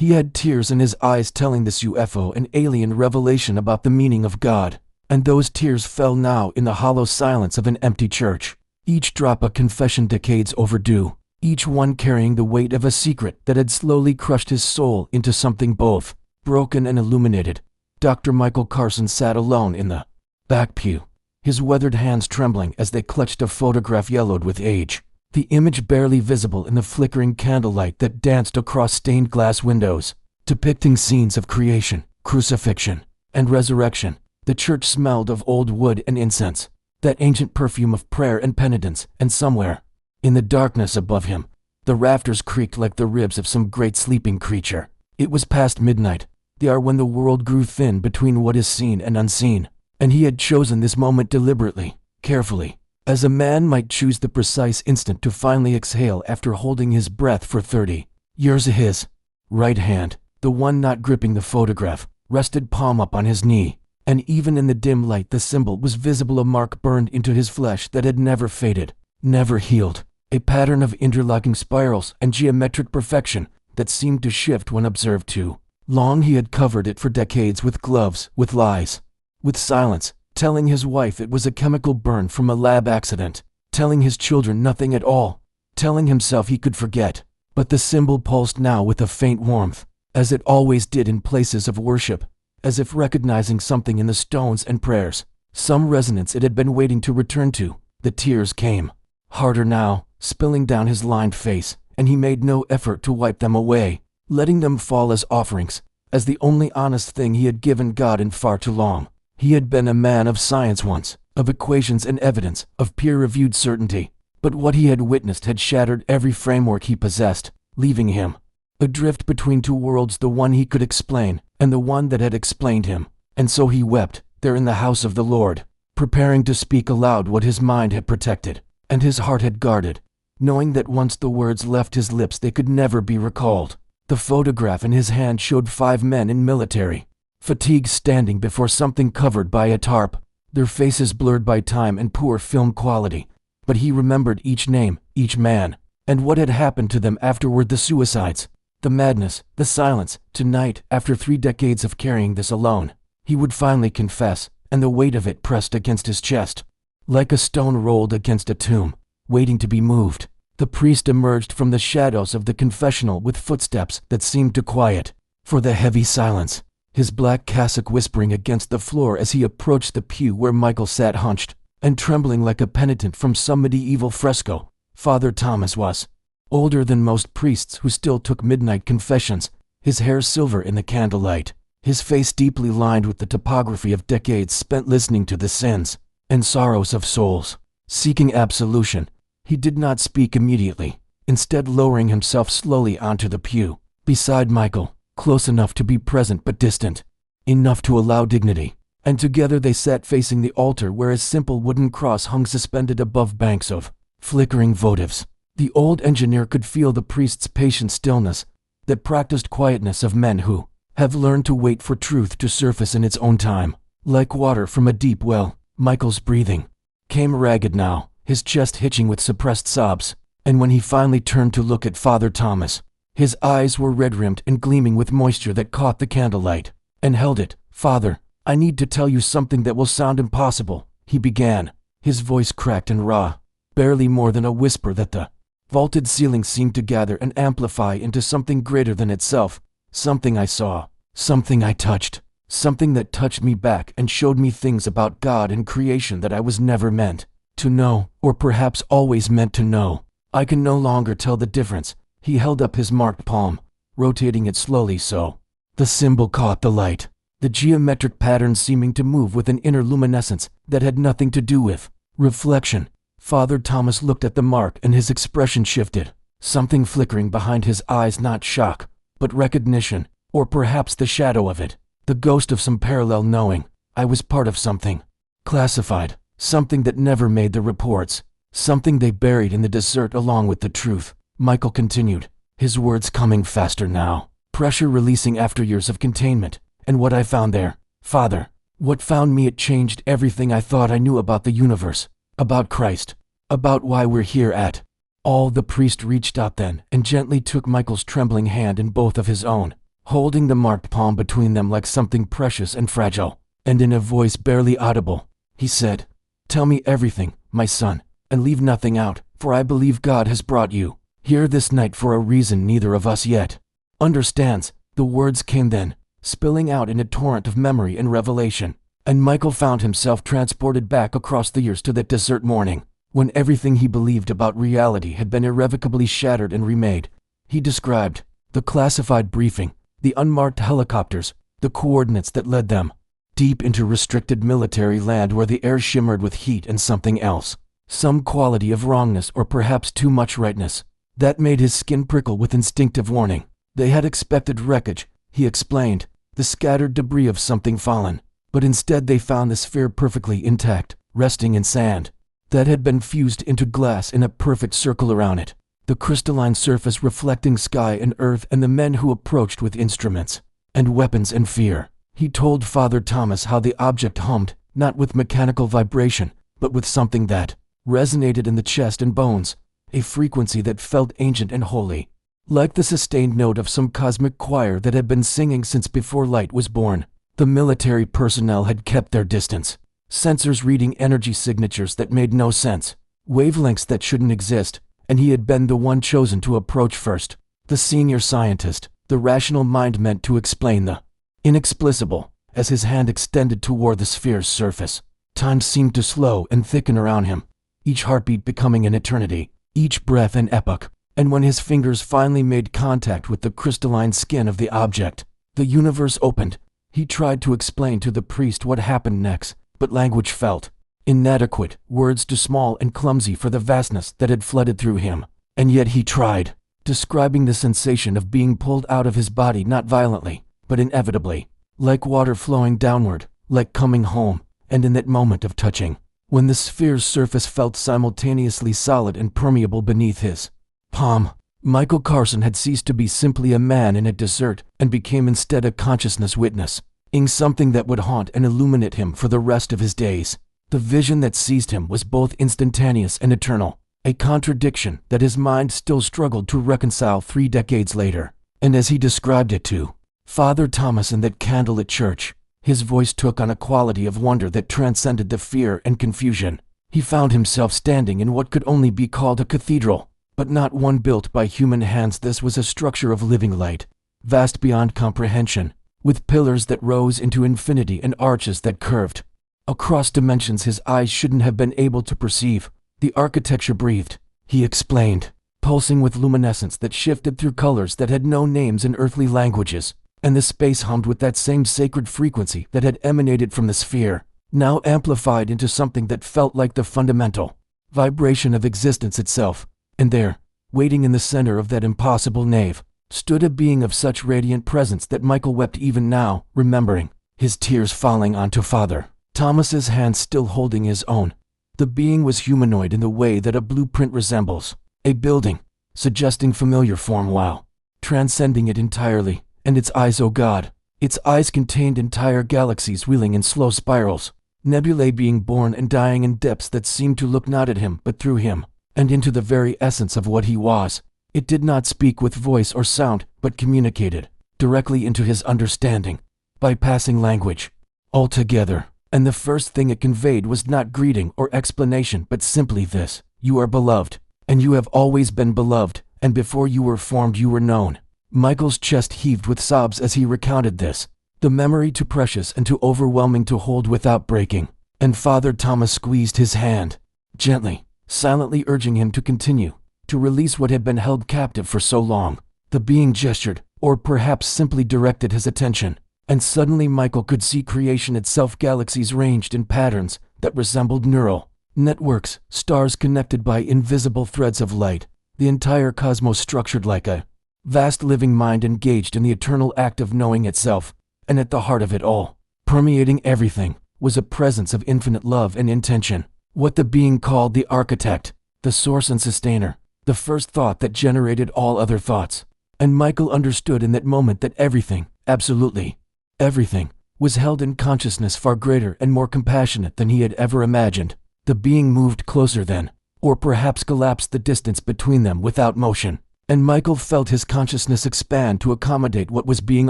He had tears in his eyes telling this UFO an alien revelation about the meaning of God, and those tears fell now in the hollow silence of an empty church, each drop a confession decades overdue, each one carrying the weight of a secret that had slowly crushed his soul into something both broken and illuminated. Dr. Michael Carson sat alone in the back pew, his weathered hands trembling as they clutched a photograph yellowed with age, the image barely visible in the flickering candlelight that danced across stained glass windows, depicting scenes of creation, crucifixion, and resurrection. The church smelled of old wood and incense, that ancient perfume of prayer and penitence, and somewhere, in the darkness above him, the rafters creaked like the ribs of some great sleeping creature. It was past midnight, the hour when the world grew thin between what is seen and unseen, and he had chosen this moment deliberately, carefully, as a man might choose the precise instant to finally exhale after holding his breath for 30 years. His right hand, the one not gripping the photograph, rested palm up on his knee, and even in the dim light the symbol was visible, a mark burned into his flesh that had never faded, never healed, a pattern of interlocking spirals and geometric perfection that seemed to shift when observed too long. He had covered it for decades with gloves, with lies, with silence, telling his wife it was a chemical burn from a lab accident, telling his children nothing at all, telling himself he could forget. But the symbol pulsed now with a faint warmth, as it always did in places of worship, as if recognizing something in the stones and prayers, some resonance it had been waiting to return to. The tears came, harder now, spilling down his lined face, and he made no effort to wipe them away, letting them fall as offerings, as the only honest thing he had given God in far too long. He had been a man of science once, of equations and evidence, of peer-reviewed certainty, but what he had witnessed had shattered every framework he possessed, leaving him adrift between two worlds, the one he could explain, and the one that had explained him. And so he wept, there in the house of the Lord, preparing to speak aloud what his mind had protected, and his heart had guarded, knowing that once the words left his lips they could never be recalled. The photograph in his hand showed 5 men in military fatigue standing before something covered by a tarp, their faces blurred by time and poor film quality. But he remembered each name, each man, and what had happened to them afterward, the suicides, the madness, the silence. Tonight, after 3 decades of carrying this alone, he would finally confess, and the weight of it pressed against his chest, like a stone rolled against a tomb, waiting to be moved. The priest emerged from the shadows of the confessional with footsteps that seemed to quiet for the heavy silence, his black cassock whispering against the floor as he approached the pew where Michael sat hunched and trembling like a penitent from some medieval fresco. Father Thomas was older than most priests who still took midnight confessions, his hair silver in the candlelight, his face deeply lined with the topography of decades spent listening to the sins and sorrows of souls seeking absolution. He did not speak immediately, instead lowering himself slowly onto the pew, beside Michael, close enough to be present but distant enough to allow dignity, and together they sat facing the altar where a simple wooden cross hung suspended above banks of flickering votives. The old engineer could feel the priest's patient stillness, that practiced quietness of men who have learned to wait for truth to surface in its own time, like water from a deep well. Michael's breathing came ragged now, his chest hitching with suppressed sobs, and when he finally turned to look at Father Thomas, his eyes were red-rimmed and gleaming with moisture that caught the candlelight and held it. "Father, I need to tell you something that will sound impossible," he began, his voice cracked and raw, barely more than a whisper that the vaulted ceiling seemed to gather and amplify into something greater than itself. "Something I saw, something I touched, something that touched me back and showed me things about God and creation that I was never meant to know, or perhaps always meant to know. I can no longer tell the difference." He held up his marked palm, rotating it slowly so the symbol caught the light, the geometric pattern seeming to move with an inner luminescence that had nothing to do with reflection. Father Thomas looked at the mark and his expression shifted, something flickering behind his eyes, not shock, but recognition, or perhaps the shadow of it, the ghost of some parallel knowing. "I was part of something classified, something that never made the reports, something they buried in the desert along with the truth," Michael continued, his words coming faster now, pressure releasing after years of containment. "And what I found there, Father, what found me, it changed everything I thought I knew about the universe, about Christ, about why we're here at all." The priest reached out then and gently took Michael's trembling hand in both of his own, holding the marked palm between them like something precious and fragile. And in a voice barely audible, he said, "Tell me everything, my son, and leave nothing out, for I believe God has brought you here this night for a reason neither of us yet understands." The words came then, spilling out in a torrent of memory and revelation, and Michael found himself transported back across the years to that desert morning, when everything he believed about reality had been irrevocably shattered and remade. He described the classified briefing, the unmarked helicopters, the coordinates that led them deep into restricted military land where the air shimmered with heat and something else, some quality of wrongness or perhaps too much rightness, that made his skin prickle with instinctive warning. They had expected wreckage, he explained, the scattered debris of something fallen, but instead they found the sphere perfectly intact, resting in sand that had been fused into glass in a perfect circle around it, the crystalline surface reflecting sky and earth and the men who approached with instruments and weapons and fear. He told Father Thomas how the object hummed, not with mechanical vibration, but with something that resonated in the chest and bones, a frequency that felt ancient and holy, like the sustained note of some cosmic choir that had been singing since before light was born. The military personnel had kept their distance, sensors reading energy signatures that made no sense, wavelengths that shouldn't exist, and he had been the one chosen to approach first, the senior scientist, the rational mind meant to explain the inexplicable. As his hand extended toward the sphere's surface, time seemed to slow and thicken around him, each heartbeat becoming an eternity, each breath an epoch. And when his fingers finally made contact with the crystalline skin of the object, the universe opened. He tried to explain to the priest what happened next, but language felt inadequate, words too small and clumsy for the vastness that had flooded through him. And yet he tried, describing the sensation of being pulled out of his body not violently, but inevitably, like water flowing downward, like coming home. And in that moment of touching, when the sphere's surface felt simultaneously solid and permeable beneath his palm, Michael Carson had ceased to be simply a man in a desert and became instead a consciousness witness, in something that would haunt and illuminate him for the rest of his days. The vision that seized him was both instantaneous and eternal, a contradiction that his mind still struggled to reconcile 3 decades later. And as he described it to Father Thomas in that candlelit church, his voice took on a quality of wonder that transcended the fear and confusion. He found himself standing in what could only be called a cathedral, but not one built by human hands. This was a structure of living light, vast beyond comprehension, with pillars that rose into infinity and arches that curved across dimensions his eyes shouldn't have been able to perceive. The architecture breathed, he explained, pulsing with luminescence that shifted through colors that had no names in earthly languages, and the space hummed with that same sacred frequency that had emanated from the sphere, now amplified into something that felt like the fundamental vibration of existence itself. And there, waiting in the center of that impossible nave, stood a being of such radiant presence that Michael wept even now, remembering, his tears falling onto Father Thomas's hand still holding his own. The being was humanoid in the way that a blueprint resembles a building, suggesting familiar form while transcending it entirely. And its eyes, oh God, its eyes contained entire galaxies wheeling in slow spirals, nebulae being born and dying in depths that seemed to look not at him but through him, and into the very essence of what he was. It did not speak with voice or sound, but communicated directly into his understanding, bypassing language altogether. And the first thing it conveyed was not greeting or explanation, but simply this: you are beloved, and you have always been beloved, and before you were formed you were known. Michael's chest heaved with sobs as he recounted this, the memory too precious and too overwhelming to hold without breaking. And Father Thomas squeezed his hand, gently, silently urging him to continue, to release what had been held captive for so long. The being gestured, or perhaps simply directed his attention, and suddenly Michael could see creation itself, galaxies ranged in patterns that resembled neural networks, stars connected by invisible threads of light, the entire cosmos structured like a vast living mind engaged in the eternal act of knowing itself. And at the heart of it all, permeating everything, was a presence of infinite love and intention, what the being called the architect, the source and sustainer, the first thought that generated all other thoughts. And Michael understood in that moment that everything, absolutely everything, was held in consciousness far greater and more compassionate than he had ever imagined. The being moved closer then, or perhaps collapsed the distance between them without motion, And Michael felt his consciousness expand to accommodate what was being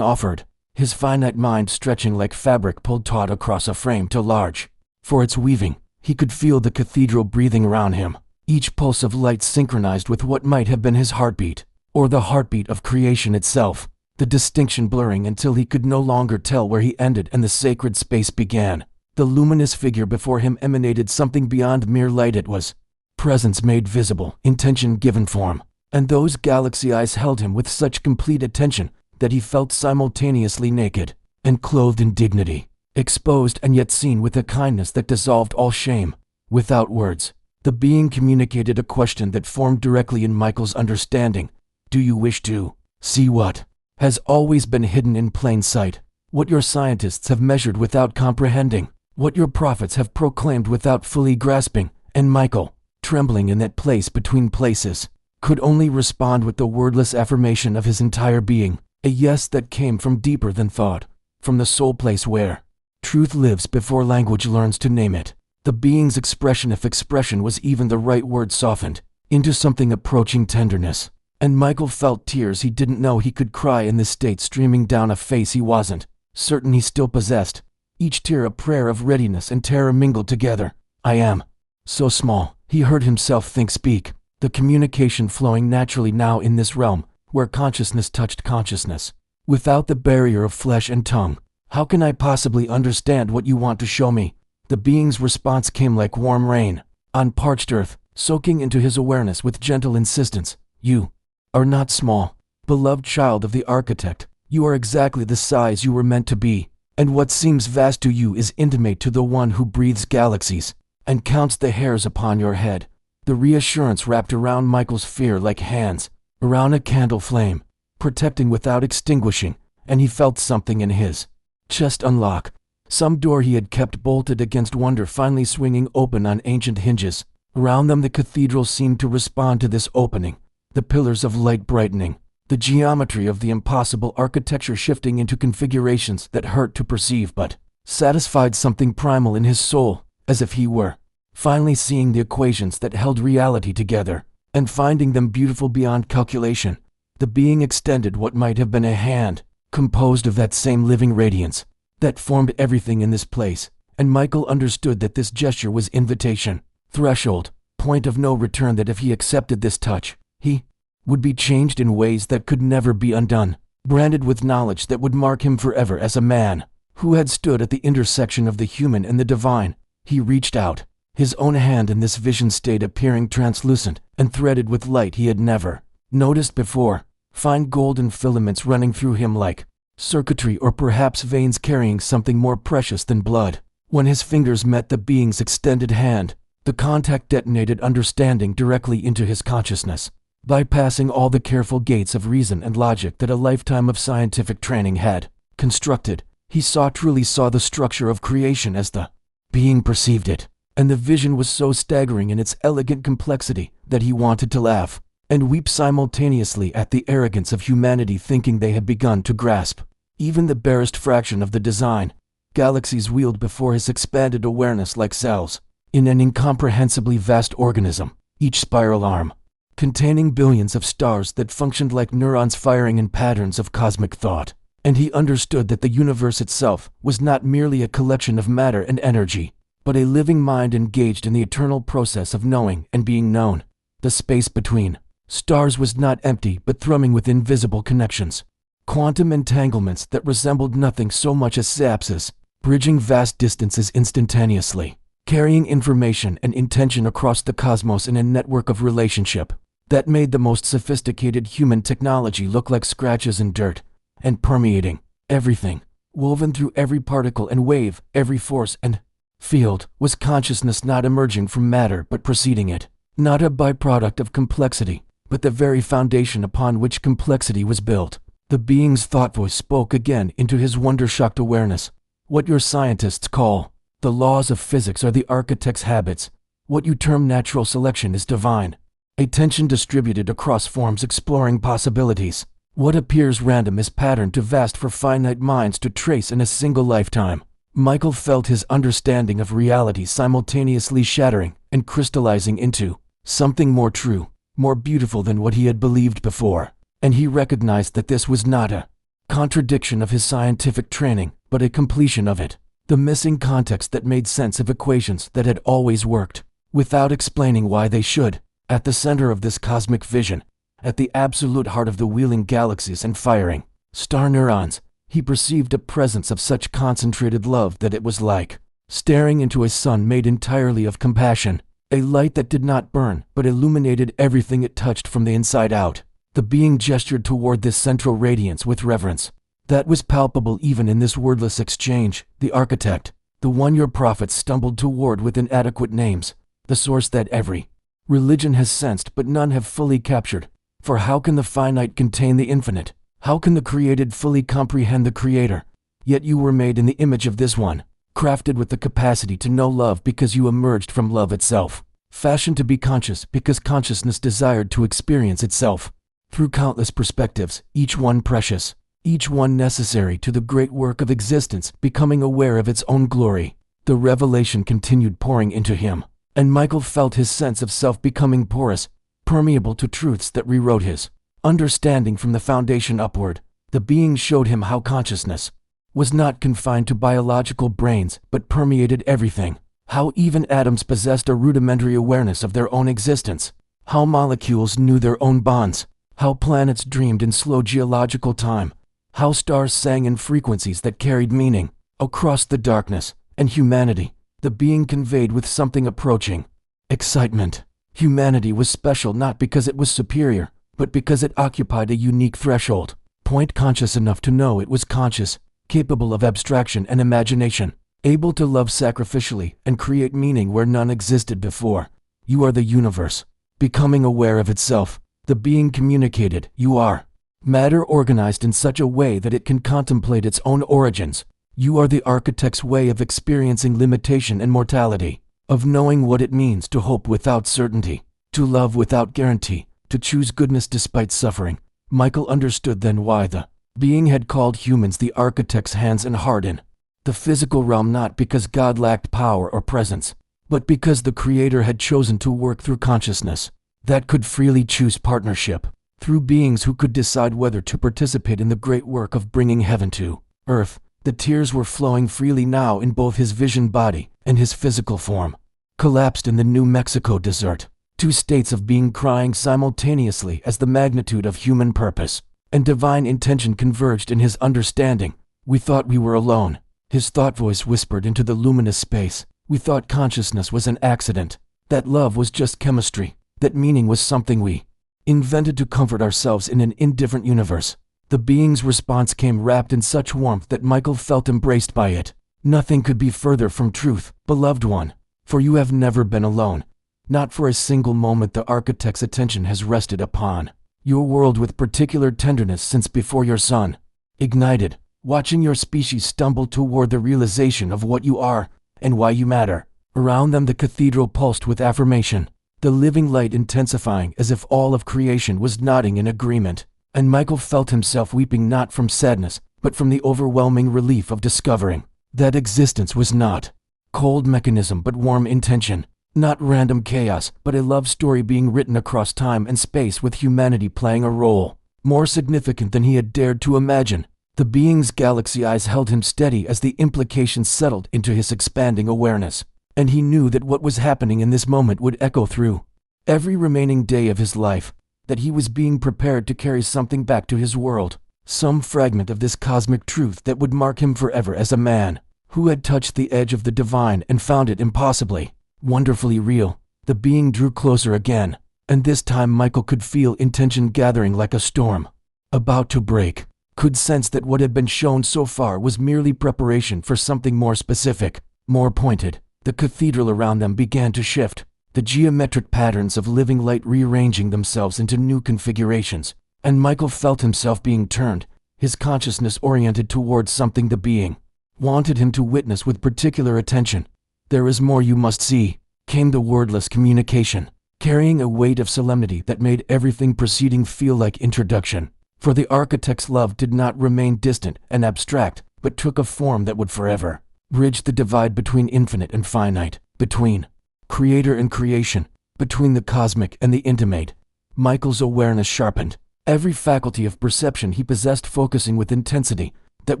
offered, his finite mind stretching like fabric pulled taut across a frame too large for its weaving. He could feel the cathedral breathing around him, each pulse of light synchronized with what might have been his heartbeat, or the heartbeat of creation itself, the distinction blurring until he could no longer tell where he ended and the sacred space began. The luminous figure before him emanated something beyond mere light. It was presence made visible, intention given form, and those galaxy eyes held him with such complete attention that he felt simultaneously naked and clothed in dignity, exposed and yet seen with a kindness that dissolved all shame. Without words, the being communicated a question that formed directly in Michael's understanding. Do you wish to see what has always been hidden in plain sight, what your scientists have measured without comprehending, what your prophets have proclaimed without fully grasping? And Michael, trembling in that place between places, could only respond with the wordless affirmation of his entire being, a yes that came from deeper than thought, from the soul place where truth lives before language learns to name it. The being's expression, if expression was even the right word, softened into something approaching tenderness, and Michael felt tears he didn't know he could cry in this state streaming down a face he wasn't certain he still possessed, each tear a prayer of readiness and terror mingled together. I am so small, he heard himself speak, the communication flowing naturally now in this realm, where consciousness touched consciousness, without the barrier of flesh and tongue. How can I possibly understand what you want to show me? The being's response came like warm rain on parched earth, soaking into his awareness with gentle insistence. You are not small, beloved child of the architect. You are exactly the size you were meant to be, and what seems vast to you is intimate to the one who breathes galaxies and counts the hairs upon your head. The reassurance wrapped around Michael's fear like hands around a candle flame, protecting without extinguishing, and he felt something in his chest unlock. Some door he had kept bolted against wonder finally swinging open on ancient hinges. Around them the cathedral seemed to respond to this opening, the pillars of light brightening, the geometry of the impossible architecture shifting into configurations that hurt to perceive but satisfied something primal in his soul, as if he were finally seeing the equations that held reality together, and finding them beautiful beyond calculation. The being extended what might have been a hand, composed of that same living radiance that formed everything in this place, and Michael understood that this gesture was invitation, threshold, point of no return, that if he accepted this touch, he would be changed in ways that could never be undone, branded with knowledge that would mark him forever as a man who had stood at the intersection of the human and the divine. He reached out, his own hand in this vision state appearing translucent and threaded with light he had never noticed before, fine golden filaments running through him like circuitry, or perhaps veins carrying something more precious than blood. When his fingers met the being's extended hand, the contact detonated understanding directly into his consciousness, bypassing all the careful gates of reason and logic that a lifetime of scientific training had constructed. He truly saw the structure of creation as the being perceived it, and the vision was so staggering in its elegant complexity that he wanted to laugh and weep simultaneously at the arrogance of humanity, thinking they had begun to grasp even the barest fraction of the design. Galaxies wheeled before his expanded awareness like cells in an incomprehensibly vast organism, each spiral arm containing billions of stars that functioned like neurons firing in patterns of cosmic thought. And he understood that the universe itself was not merely a collection of matter and energy, but a living mind engaged in the eternal process of knowing and being known. The space between stars was not empty but thrumming with invisible connections, quantum entanglements that resembled nothing so much as synapses, bridging vast distances instantaneously, carrying information and intention across the cosmos in a network of relationship that made the most sophisticated human technology look like scratches in dirt, and permeating everything, woven through every particle and wave, every force and field, was consciousness not emerging from matter but preceding it, not a byproduct of complexity, but the very foundation upon which complexity was built. The being's thought voice spoke again into his wonder-shocked awareness. What your scientists call the laws of physics are the architect's habits. What you term natural selection is divine. A tension distributed across forms exploring possibilities. What appears random is patterned too vast for finite minds to trace in a single lifetime. Michael felt his understanding of reality simultaneously shattering and crystallizing into something more true, more beautiful than what he had believed before, and he recognized that this was not a contradiction of his scientific training, but a completion of it, the missing context that made sense of equations that had always worked, without explaining why they should. At the center of this cosmic vision, at the absolute heart of the wheeling galaxies and firing star neurons, he perceived a presence of such concentrated love that it was like staring into a sun made entirely of compassion, a light that did not burn but illuminated everything it touched from the inside out. The being gestured toward this central radiance with reverence that was palpable even in this wordless exchange, the architect, the one your prophets stumbled toward with inadequate names, the source that every religion has sensed but none have fully captured. For how can the finite contain the infinite? How can the created fully comprehend the Creator? Yet you were made in the image of this one, crafted with the capacity to know love because you emerged from love itself, fashioned to be conscious because consciousness desired to experience itself. Through countless perspectives, each one precious, each one necessary to the great work of existence becoming aware of its own glory, the revelation continued pouring into him, and Michael felt his sense of self becoming porous, permeable to truths that rewrote his understanding from the foundation upward. The being showed him how consciousness was not confined to biological brains but permeated everything, how even atoms possessed a rudimentary awareness of their own existence, how molecules knew their own bonds, how planets dreamed in slow geological time, how stars sang in frequencies that carried meaning across the darkness, and humanity, the being conveyed with something approaching excitement. Humanity was special not because it was superior, but because it occupied a unique threshold, point conscious enough to know it was conscious, capable of abstraction and imagination, able to love sacrificially and create meaning where none existed before. You are the universe, becoming aware of itself. The being communicated, you are matter organized in such a way that it can contemplate its own origins. You are the architect's way of experiencing limitation and mortality, of knowing what it means to hope without certainty, to love without guarantee, to choose goodness despite suffering. Michael understood then why the being had called humans the architect's hands and heart in the physical realm, not because God lacked power or presence, but because the Creator had chosen to work through consciousness that could freely choose partnership, through beings who could decide whether to participate in the great work of bringing heaven to earth. The tears were flowing freely now in both his vision body and his physical form, collapsed in the New Mexico desert, two states of being crying simultaneously as the magnitude of human purpose and divine intention converged in his understanding. We thought we were alone, his thought voice whispered into the luminous space. We thought consciousness was an accident, that love was just chemistry, that meaning was something we invented to comfort ourselves in an indifferent universe. The being's response came wrapped in such warmth that Michael felt embraced by it. Nothing could be further from truth, beloved one, for you have never been alone. Not for a single moment the architect's attention has rested upon your world with particular tenderness since before your sun ignited, watching your species stumble toward the realization of what you are and why you matter. Around them the cathedral pulsed with affirmation, the living light intensifying as if all of creation was nodding in agreement, and Michael felt himself weeping not from sadness, but from the overwhelming relief of discovering that existence was not cold mechanism but warm intention, not random chaos, but a love story being written across time and space with humanity playing a role more significant than he had dared to imagine. The being's galaxy eyes held him steady as the implications settled into his expanding awareness, and he knew that what was happening in this moment would echo through every remaining day of his life, that he was being prepared to carry something back to his world, some fragment of this cosmic truth that would mark him forever as a man who had touched the edge of the divine and found it impossibly, wonderfully real. The being drew closer again, and this time Michael could feel intention gathering like a storm about to break, could sense that what had been shown so far was merely preparation for something more specific, more pointed. The cathedral around them began to shift, the geometric patterns of living light rearranging themselves into new configurations, and Michael felt himself being turned, his consciousness oriented towards something the being wanted him to witness with particular attention. There is more you must see, came the wordless communication, carrying a weight of solemnity that made everything preceding feel like introduction. For the architect's love did not remain distant and abstract, but took a form that would forever bridge the divide between infinite and finite, between creator and creation, between the cosmic and the intimate. Michael's awareness sharpened, every faculty of perception he possessed focusing with intensity that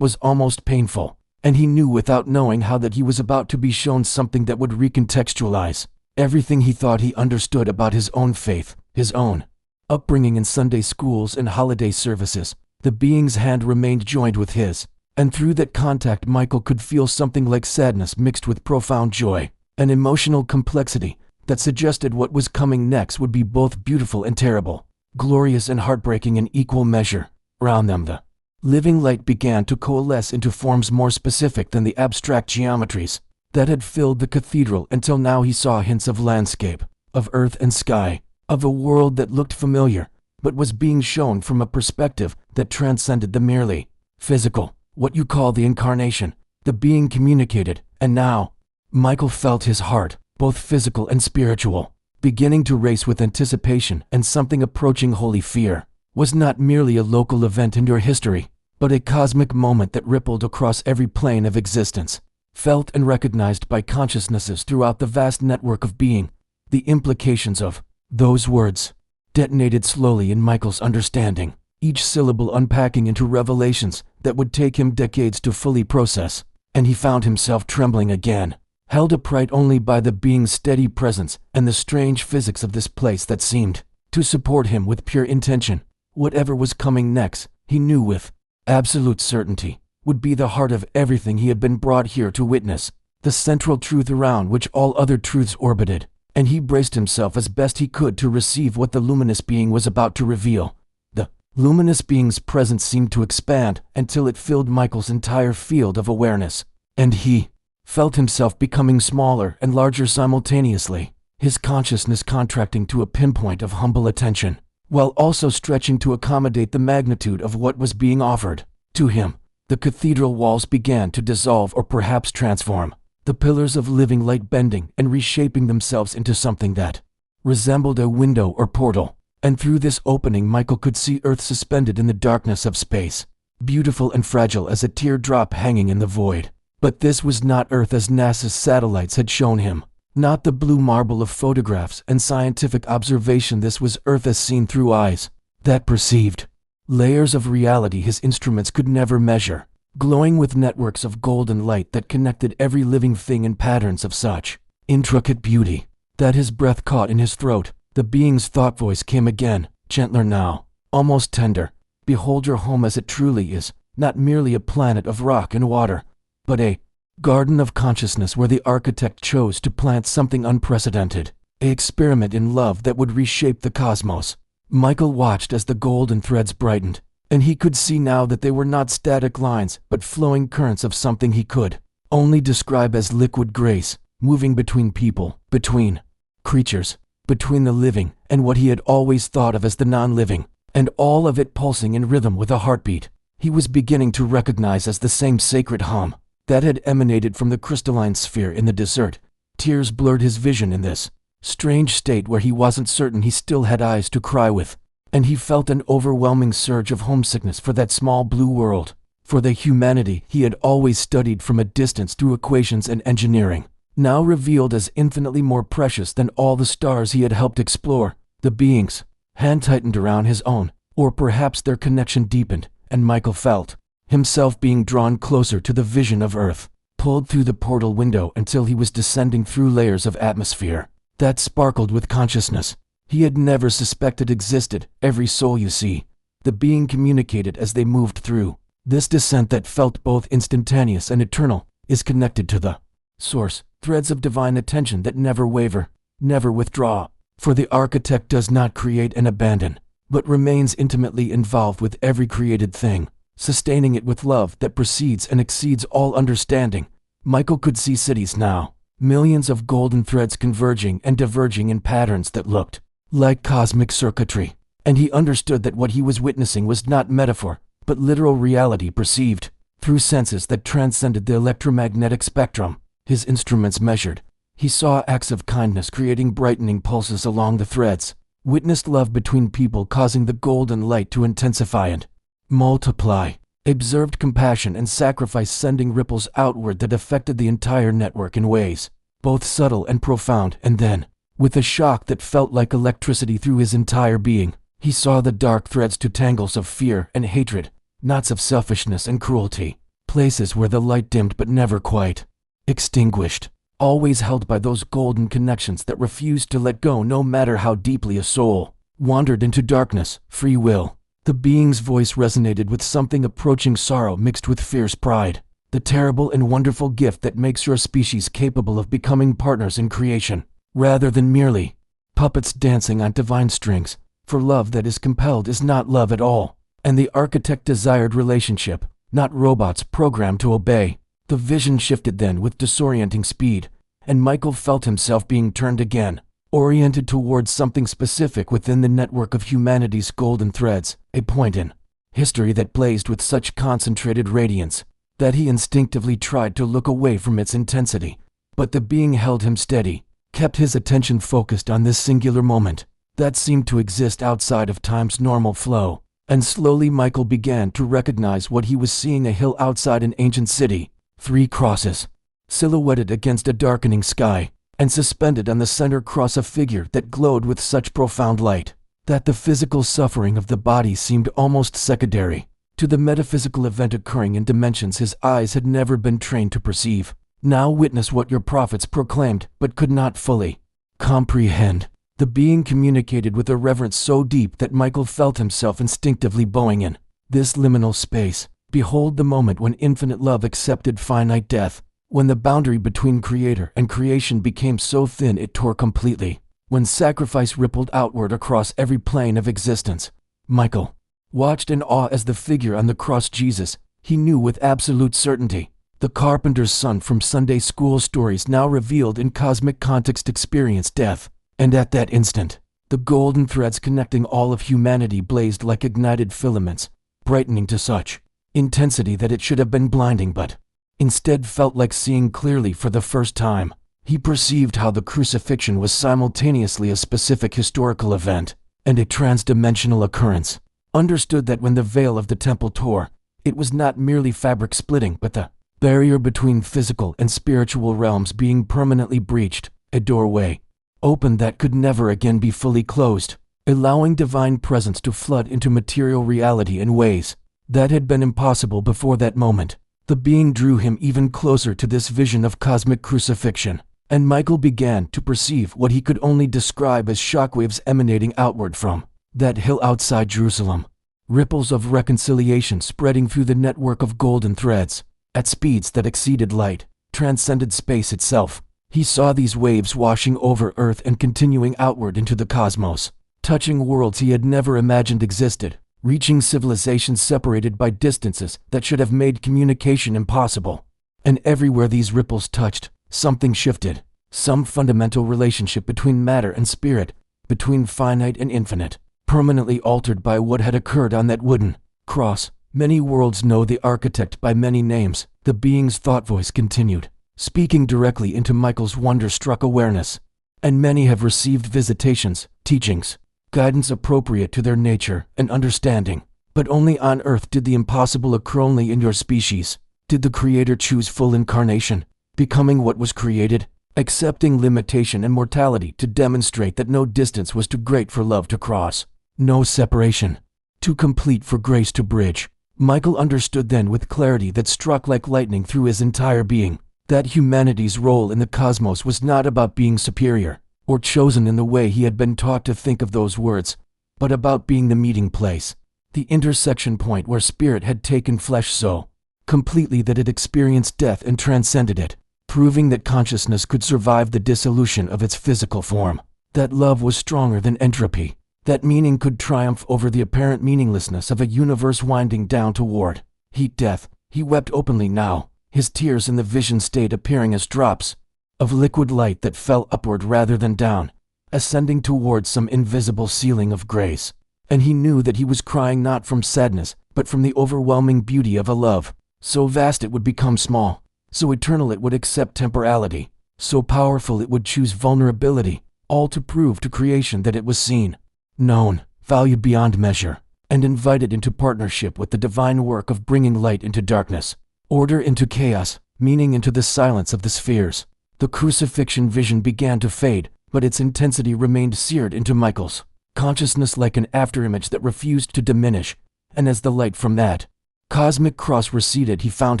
was almost painful, and he knew without knowing how that he was about to be shown something that would recontextualize everything he thought he understood about his own faith, his own upbringing in Sunday schools and holiday services. The being's hand remained joined with his, and through that contact Michael could feel something like sadness mixed with profound joy, an emotional complexity that suggested what was coming next would be both beautiful and terrible, glorious and heartbreaking in equal measure. Around them the living light began to coalesce into forms more specific than the abstract geometries that had filled the cathedral until now. He saw hints of landscape, of earth and sky, of a world that looked familiar, but was being shown from a perspective that transcended the merely physical, what you call the incarnation. The being communicated, and now Michael felt his heart, both physical and spiritual, beginning to race with anticipation, and something approaching holy fear was not merely a local event in your history, but a cosmic moment that rippled across every plane of existence, felt and recognized by consciousnesses throughout the vast network of being. The implications of those words detonated slowly in Michael's understanding, each syllable unpacking into revelations that would take him decades to fully process, and he found himself trembling again, held upright only by the being's steady presence and the strange physics of this place that seemed to support him with pure intention. Whatever was coming next, he knew with absolute certainty, would be the heart of everything he had been brought here to witness, the central truth around which all other truths orbited, and he braced himself as best he could to receive what the luminous being was about to reveal. The luminous being's presence seemed to expand until it filled Michael's entire field of awareness, and he felt himself becoming smaller and larger simultaneously, his consciousness contracting to a pinpoint of humble attention, while also stretching to accommodate the magnitude of what was being offered to him. The cathedral walls began to dissolve or perhaps transform, the pillars of living light bending and reshaping themselves into something that resembled a window or portal, and through this opening Michael could see Earth suspended in the darkness of space, beautiful and fragile as a teardrop hanging in the void. But this was not Earth as NASA's satellites had shown him, not the blue marble of photographs and scientific observation. This was Earth as seen through eyes that perceived layers of reality his instruments could never measure, glowing with networks of golden light that connected every living thing in patterns of such intricate beauty that his breath caught in his throat. The being's thought voice came again, gentler now, almost tender. Behold your home as it truly is, not merely a planet of rock and water, but a garden of consciousness where the architect chose to plant something unprecedented, an experiment in love that would reshape the cosmos. Michael watched as the golden threads brightened, and he could see now that they were not static lines but flowing currents of something he could only describe as liquid grace, moving between people, between creatures, between the living and what he had always thought of as the non-living, and all of it pulsing in rhythm with a heartbeat he was beginning to recognize as the same sacred hum that had emanated from the crystalline sphere in the desert. Tears blurred his vision in this strange state where he wasn't certain he still had eyes to cry with, and he felt an overwhelming surge of homesickness for that small blue world, for the humanity he had always studied from a distance through equations and engineering, now revealed as infinitely more precious than all the stars he had helped explore. The being's hand tightened around his own, or perhaps their connection deepened, and Michael felt himself being drawn closer to the vision of Earth, pulled through the portal window until he was descending through layers of atmosphere that sparkled with consciousness he had never suspected existed. Every soul you see, the being communicated as they moved through this descent that felt both instantaneous and eternal, is connected to the source, threads of divine attention that never waver, never withdraw. For the architect does not create and abandon, but remains intimately involved with every created thing, sustaining it with love that precedes and exceeds all understanding. Michael could see cities now, millions of golden threads converging and diverging in patterns that looked like cosmic circuitry, and he understood that what he was witnessing was not metaphor, but literal reality perceived through senses that transcended the electromagnetic spectrum his instruments measured. He saw acts of kindness creating brightening pulses along the threads, witnessed love between people causing the golden light to intensify and multiply, observed compassion and sacrifice sending ripples outward that affected the entire network in ways both subtle and profound. And then With a shock that felt like electricity through his entire being, he saw the dark threads to tangles of fear and hatred, knots of selfishness and cruelty, places where the light dimmed but never quite extinguished, always held by those golden connections that refused to let go no matter how deeply a soul wandered into darkness. Free will. The being's voice resonated with something approaching sorrow mixed with fierce pride. The terrible and wonderful gift that makes your species capable of becoming partners in creation, rather than merely puppets dancing on divine strings. For love that is compelled is not love at all, and the architect desired relationship, not robots programmed to obey. The vision shifted then with disorienting speed, and Michael felt himself being turned again, oriented towards something specific within the network of humanity's golden threads, a point in history that blazed with such concentrated radiance that he instinctively tried to look away from its intensity. But the being held him steady, kept his attention focused on this singular moment that seemed to exist outside of time's normal flow. And slowly Michael began to recognize what he was seeing: a hill outside an ancient city, 3 crosses, silhouetted against a darkening sky, and suspended on the center cross a figure that glowed with such profound light that the physical suffering of the body seemed almost secondary to the metaphysical event occurring in dimensions his eyes had never been trained to perceive. Now witness what your prophets proclaimed but could not fully comprehend. The being communicated with a reverence so deep that Michael felt himself instinctively bowing in this liminal space. Behold the moment when infinite love accepted finite death, when the boundary between creator and creation became so thin it tore completely, when sacrifice rippled outward across every plane of existence. Michael watched in awe as the figure on the cross, Jesus, he knew with absolute certainty, the carpenter's son from Sunday school stories, now revealed in cosmic context, experienced death. And at that instant, the golden threads connecting all of humanity blazed like ignited filaments, brightening to such intensity that it should have been blinding, but instead felt like seeing clearly for the first time. He perceived how the crucifixion was simultaneously a specific historical event and a transdimensional occurrence. Understood that when the veil of the temple tore, it was not merely fabric splitting, but the barrier between physical and spiritual realms being permanently breached, a doorway opened that could never again be fully closed, allowing divine presence to flood into material reality in ways that had been impossible before that moment. The being drew him even closer to this vision of cosmic crucifixion, and Michael began to perceive what he could only describe as shockwaves emanating outward from that hill outside Jerusalem, ripples of reconciliation spreading through the network of golden threads, at speeds that exceeded light, transcended space itself. He saw these waves washing over Earth and continuing outward into the cosmos, touching worlds he had never imagined existed, reaching civilizations separated by distances that should have made communication impossible. And everywhere these ripples touched, something shifted, some fundamental relationship between matter and spirit, between finite and infinite, permanently altered by what had occurred on that wooden cross. Many worlds know the architect by many names, the being's thought voice continued, speaking directly into Michael's wonder-struck awareness. And many have received visitations, teachings, guidance appropriate to their nature and understanding. But only on Earth did the impossible occur. Only in your species did the Creator choose full incarnation, becoming what was created, accepting limitation and mortality to demonstrate that no distance was too great for love to cross, no separation too complete for grace to bridge. Michael understood then with clarity that struck like lightning through his entire being, that humanity's role in the cosmos was not about being superior or chosen in the way he had been taught to think of those words, but about being the meeting place, the intersection point where spirit had taken flesh so completely that it experienced death and transcended it, proving that consciousness could survive the dissolution of its physical form, that love was stronger than entropy, that meaning could triumph over the apparent meaninglessness of a universe winding down toward heat death. He wept openly now, his tears in the vision state appearing as drops of liquid light that fell upward rather than down, ascending towards some invisible ceiling of grace. And he knew that he was crying not from sadness, but from the overwhelming beauty of a love, so vast it would become small, so eternal it would accept temporality, so powerful it would choose vulnerability, all to prove to creation that it was seen, known, valued beyond measure, and invited into partnership with the divine work of bringing light into darkness, order into chaos, meaning into the silence of the spheres. The crucifixion vision began to fade, but its intensity remained seared into Michael's consciousness like an afterimage that refused to diminish, and as the light from that cosmic cross receded, he found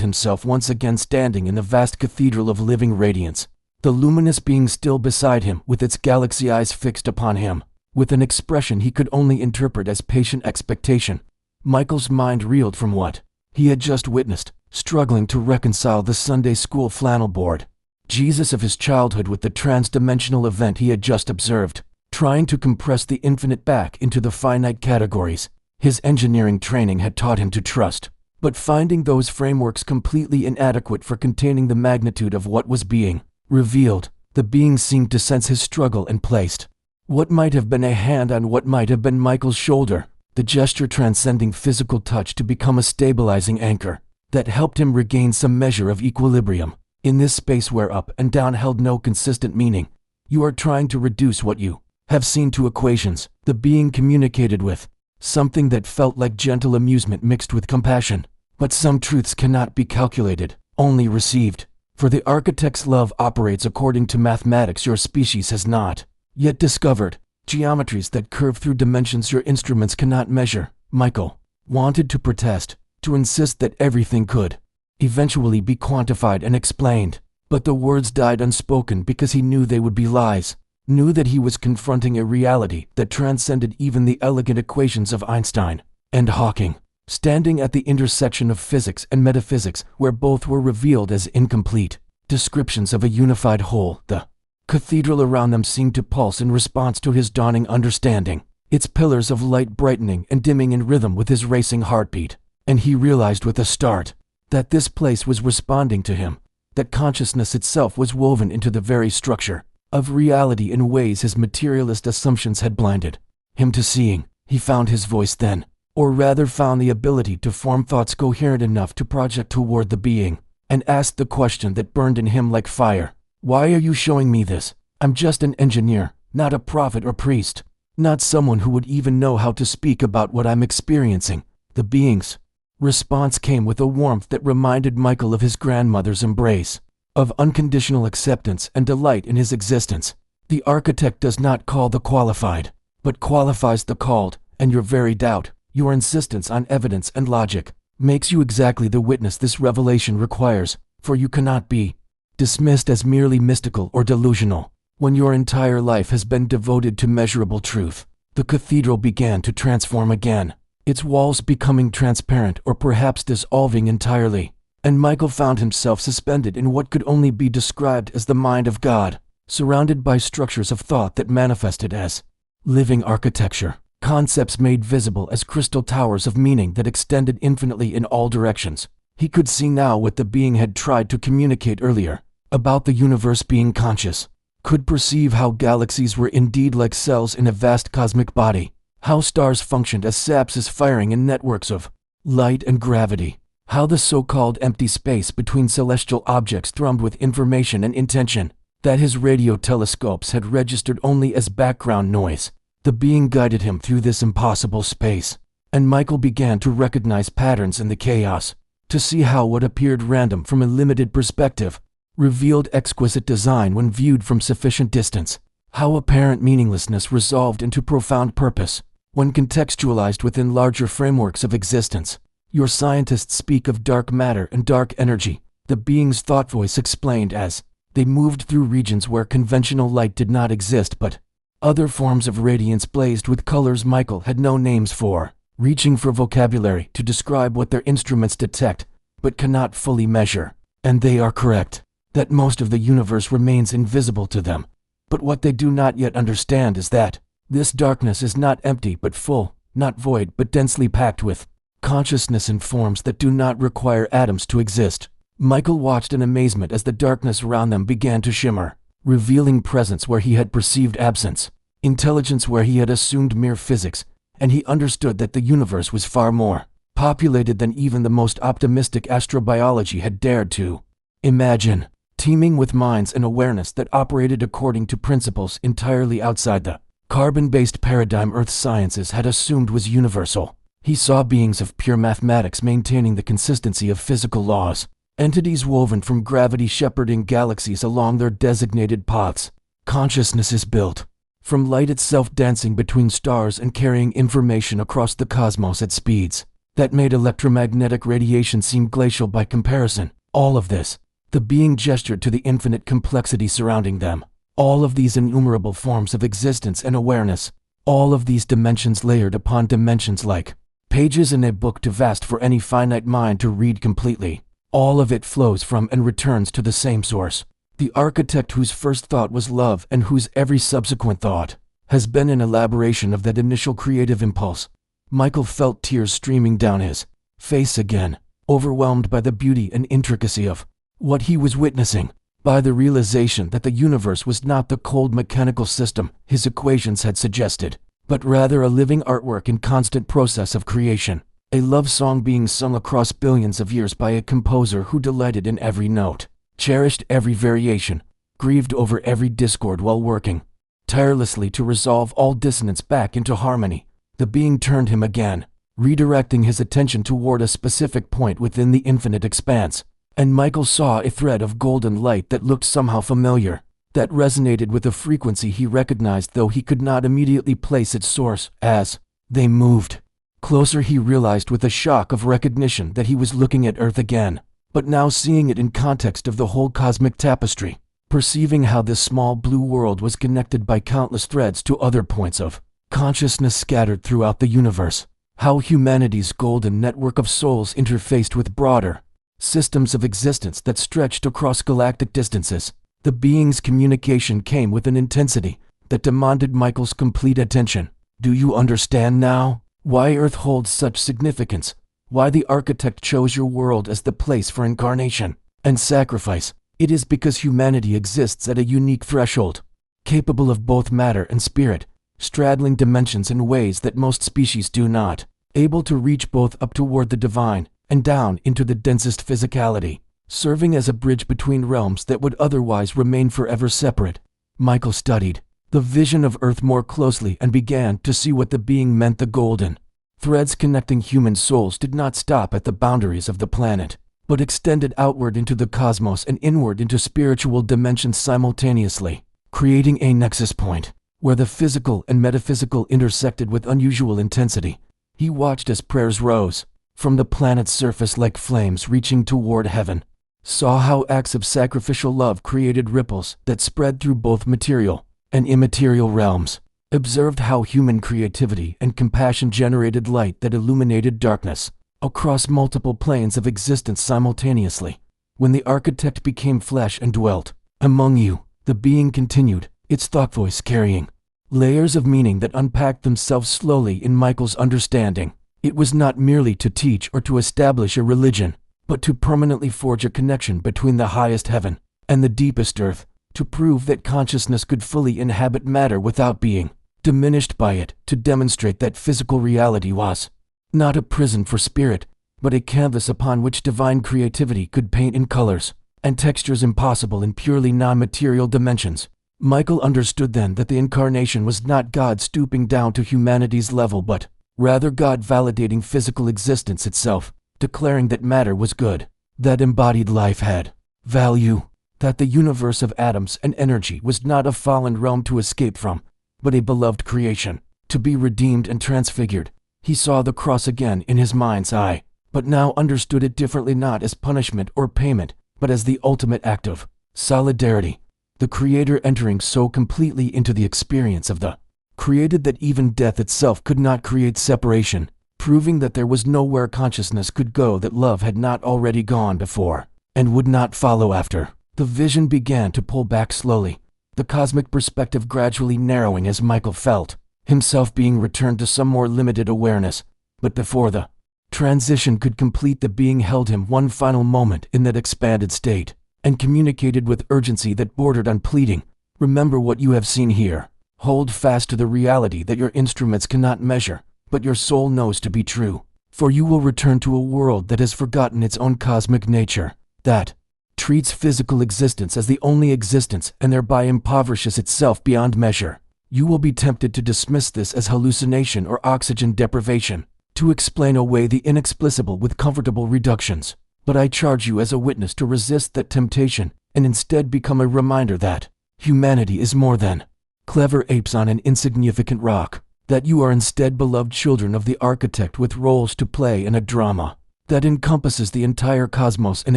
himself once again standing in the vast cathedral of living radiance, the luminous being still beside him with its galaxy eyes fixed upon him, with an expression he could only interpret as patient expectation. Michael's mind reeled from what he had just witnessed, struggling to reconcile the Sunday school flannel board Jesus of his childhood with the trans-dimensional event he had just observed, trying to compress the infinite back into the finite categories his engineering training had taught him to trust, but finding those frameworks completely inadequate for containing the magnitude of what was being revealed. The being seemed to sense his struggle and placed what might have been a hand on what might have been Michael's shoulder, the gesture transcending physical touch to become a stabilizing anchor that helped him regain some measure of equilibrium. In this space where up and down held no consistent meaning, you are trying to reduce what you have seen to equations. The being communicated with something that felt like gentle amusement mixed with compassion. But some truths cannot be calculated, only received. For the architect's love operates according to mathematics your species has not yet discovered, geometries that curve through dimensions your instruments cannot measure. Michael wanted to protest, to insist that everything could eventually be quantified and explained, but the words died unspoken because he knew they would be lies, knew that he was confronting a reality that transcended even the elegant equations of Einstein and Hawking, standing at the intersection of physics and metaphysics where both were revealed as incomplete descriptions of a unified whole. The cathedral around them seemed to pulse in response to his dawning understanding, its pillars of light brightening and dimming in rhythm with his racing heartbeat, and he realized with a start that this place was responding to him, that consciousness itself was woven into the very structure of reality in ways his materialist assumptions had blinded him to seeing. He found his voice then, or rather found the ability to form thoughts coherent enough to project toward the being, and asked the question that burned in him like fire. Why are you showing me this? I'm just an engineer, not a prophet or priest, not someone who would even know how to speak about what I'm experiencing. The being's response came with a warmth that reminded Michael of his grandmother's embrace, of unconditional acceptance and delight in his existence. The architect does not call the qualified, but qualifies the called, and your very doubt, your insistence on evidence and logic, makes you exactly the witness this revelation requires, for you cannot be dismissed as merely mystical or delusional when your entire life has been devoted to measurable truth. The cathedral began to transform again, its walls becoming transparent or perhaps dissolving entirely, and Michael found himself suspended in what could only be described as the mind of God, surrounded by structures of thought that manifested as living architecture, concepts made visible as crystal towers of meaning that extended infinitely in all directions. He could see now what the being had tried to communicate earlier, about the universe being conscious, could perceive how galaxies were indeed like cells in a vast cosmic body, how stars functioned as synapses firing in networks of light and gravity, how the so-called empty space between celestial objects thrummed with information and intention that his radio telescopes had registered only as background noise. The being guided him through this impossible space, and Michael began to recognize patterns in the chaos, to see how what appeared random from a limited perspective revealed exquisite design when viewed from sufficient distance, how apparent meaninglessness resolved into profound purpose when contextualized within larger frameworks of existence. Your scientists speak of dark matter and dark energy, the being's thought voice explained as they moved through regions where conventional light did not exist, but other forms of radiance blazed with colors Michael had no names for, reaching for vocabulary to describe what their instruments detect but cannot fully measure. And they are correct, that most of the universe remains invisible to them. But what they do not yet understand is that this darkness is not empty but full, not void but densely packed with consciousness in forms that do not require atoms to exist. Michael watched in amazement as the darkness around them began to shimmer, revealing presence where he had perceived absence, intelligence where he had assumed mere physics, and he understood that the universe was far more populated than even the most optimistic astrobiology had dared to imagine, teeming with minds and awareness that operated according to principles entirely outside the carbon-based paradigm Earth sciences had assumed was universal. He saw beings of pure mathematics maintaining the consistency of physical laws, entities woven from gravity shepherding galaxies along their designated paths, Consciousness is built from light itself dancing between stars and carrying information across the cosmos at speeds that made electromagnetic radiation seem glacial by comparison. All of this, the being gestured to the infinite complexity surrounding them. All of these innumerable forms of existence and awareness. All of these dimensions layered upon dimensions like pages in a book too vast for any finite mind to read completely. All of it flows from and returns to the same source. The architect whose first thought was love and whose every subsequent thought has been an elaboration of that initial creative impulse. Michael felt tears streaming down his face again, overwhelmed by the beauty and intricacy of what he was witnessing, by the realization that the universe was not the cold mechanical system his equations had suggested, but rather a living artwork in constant process of creation, a love song being sung across billions of years by a composer who delighted in every note, cherished every variation, grieved over every discord while working tirelessly to resolve all dissonance back into harmony. The being turned him again, redirecting his attention toward a specific point within the infinite expanse, and Michael saw a thread of golden light that looked somehow familiar, that resonated with a frequency he recognized, though he could not immediately place its source. As they moved closer, he realized with a shock of recognition that he was looking at Earth again, but now seeing it in context of the whole cosmic tapestry, perceiving how this small blue world was connected by countless threads to other points of consciousness scattered throughout the universe, how humanity's golden network of souls interfaced with broader systems of existence that stretched across galactic distances. The being's communication came with an intensity that demanded Michael's complete attention. Do you understand now why Earth holds such significance? Why the architect chose your world as the place for incarnation and sacrifice? It is because humanity exists at a unique threshold, capable of both matter and spirit, straddling dimensions in ways that most species do not, able to reach both up toward the divine and down into the densest physicality, serving as a bridge between realms that would otherwise remain forever separate. Michael studied the vision of Earth more closely and began to see what the being meant. The golden threads connecting human souls did not stop at the boundaries of the planet, but extended outward into the cosmos and inward into spiritual dimensions simultaneously, creating a nexus point where the physical and metaphysical intersected with unusual intensity. He watched as prayers rose from the planet's surface like flames reaching toward heaven, saw how acts of sacrificial love created ripples that spread through both material and immaterial realms, observed how human creativity and compassion generated light that illuminated darkness across multiple planes of existence simultaneously. When the architect became flesh and dwelt among you, the being continued, its thought voice carrying layers of meaning that unpacked themselves slowly in Michael's understanding. It was not merely to teach or to establish a religion, but to permanently forge a connection between the highest heaven and the deepest earth, to prove that consciousness could fully inhabit matter without being diminished by it, to demonstrate that physical reality was not a prison for spirit, but a canvas upon which divine creativity could paint in colors and textures impossible in purely non-material dimensions. Michael understood then that the incarnation was not God stooping down to humanity's level, but rather God validating physical existence itself, declaring that matter was good, that embodied life had value, that the universe of atoms and energy was not a fallen realm to escape from, but a beloved creation, to be redeemed and transfigured. He saw the cross again in his mind's eye, but now understood it differently, not as punishment or payment, but as the ultimate act of solidarity, the Creator entering so completely into the experience of the created that even death itself could not create separation, proving that there was nowhere consciousness could go that love had not already gone before, and would not follow after. The vision began to pull back slowly, the cosmic perspective gradually narrowing as Michael felt himself being returned to some more limited awareness. But before the transition could complete, the being held him one final moment in that expanded state, and communicated with urgency that bordered on pleading. Remember what you have seen here. Hold fast to the reality that your instruments cannot measure, but your soul knows to be true. For you will return to a world that has forgotten its own cosmic nature, that treats physical existence as the only existence and thereby impoverishes itself beyond measure. You will be tempted to dismiss this as hallucination or oxygen deprivation, to explain away the inexplicable with comfortable reductions. But I charge you as a witness to resist that temptation and instead become a reminder that humanity is more than clever apes on an insignificant rock, that you are instead beloved children of the architect with roles to play in a drama that encompasses the entire cosmos and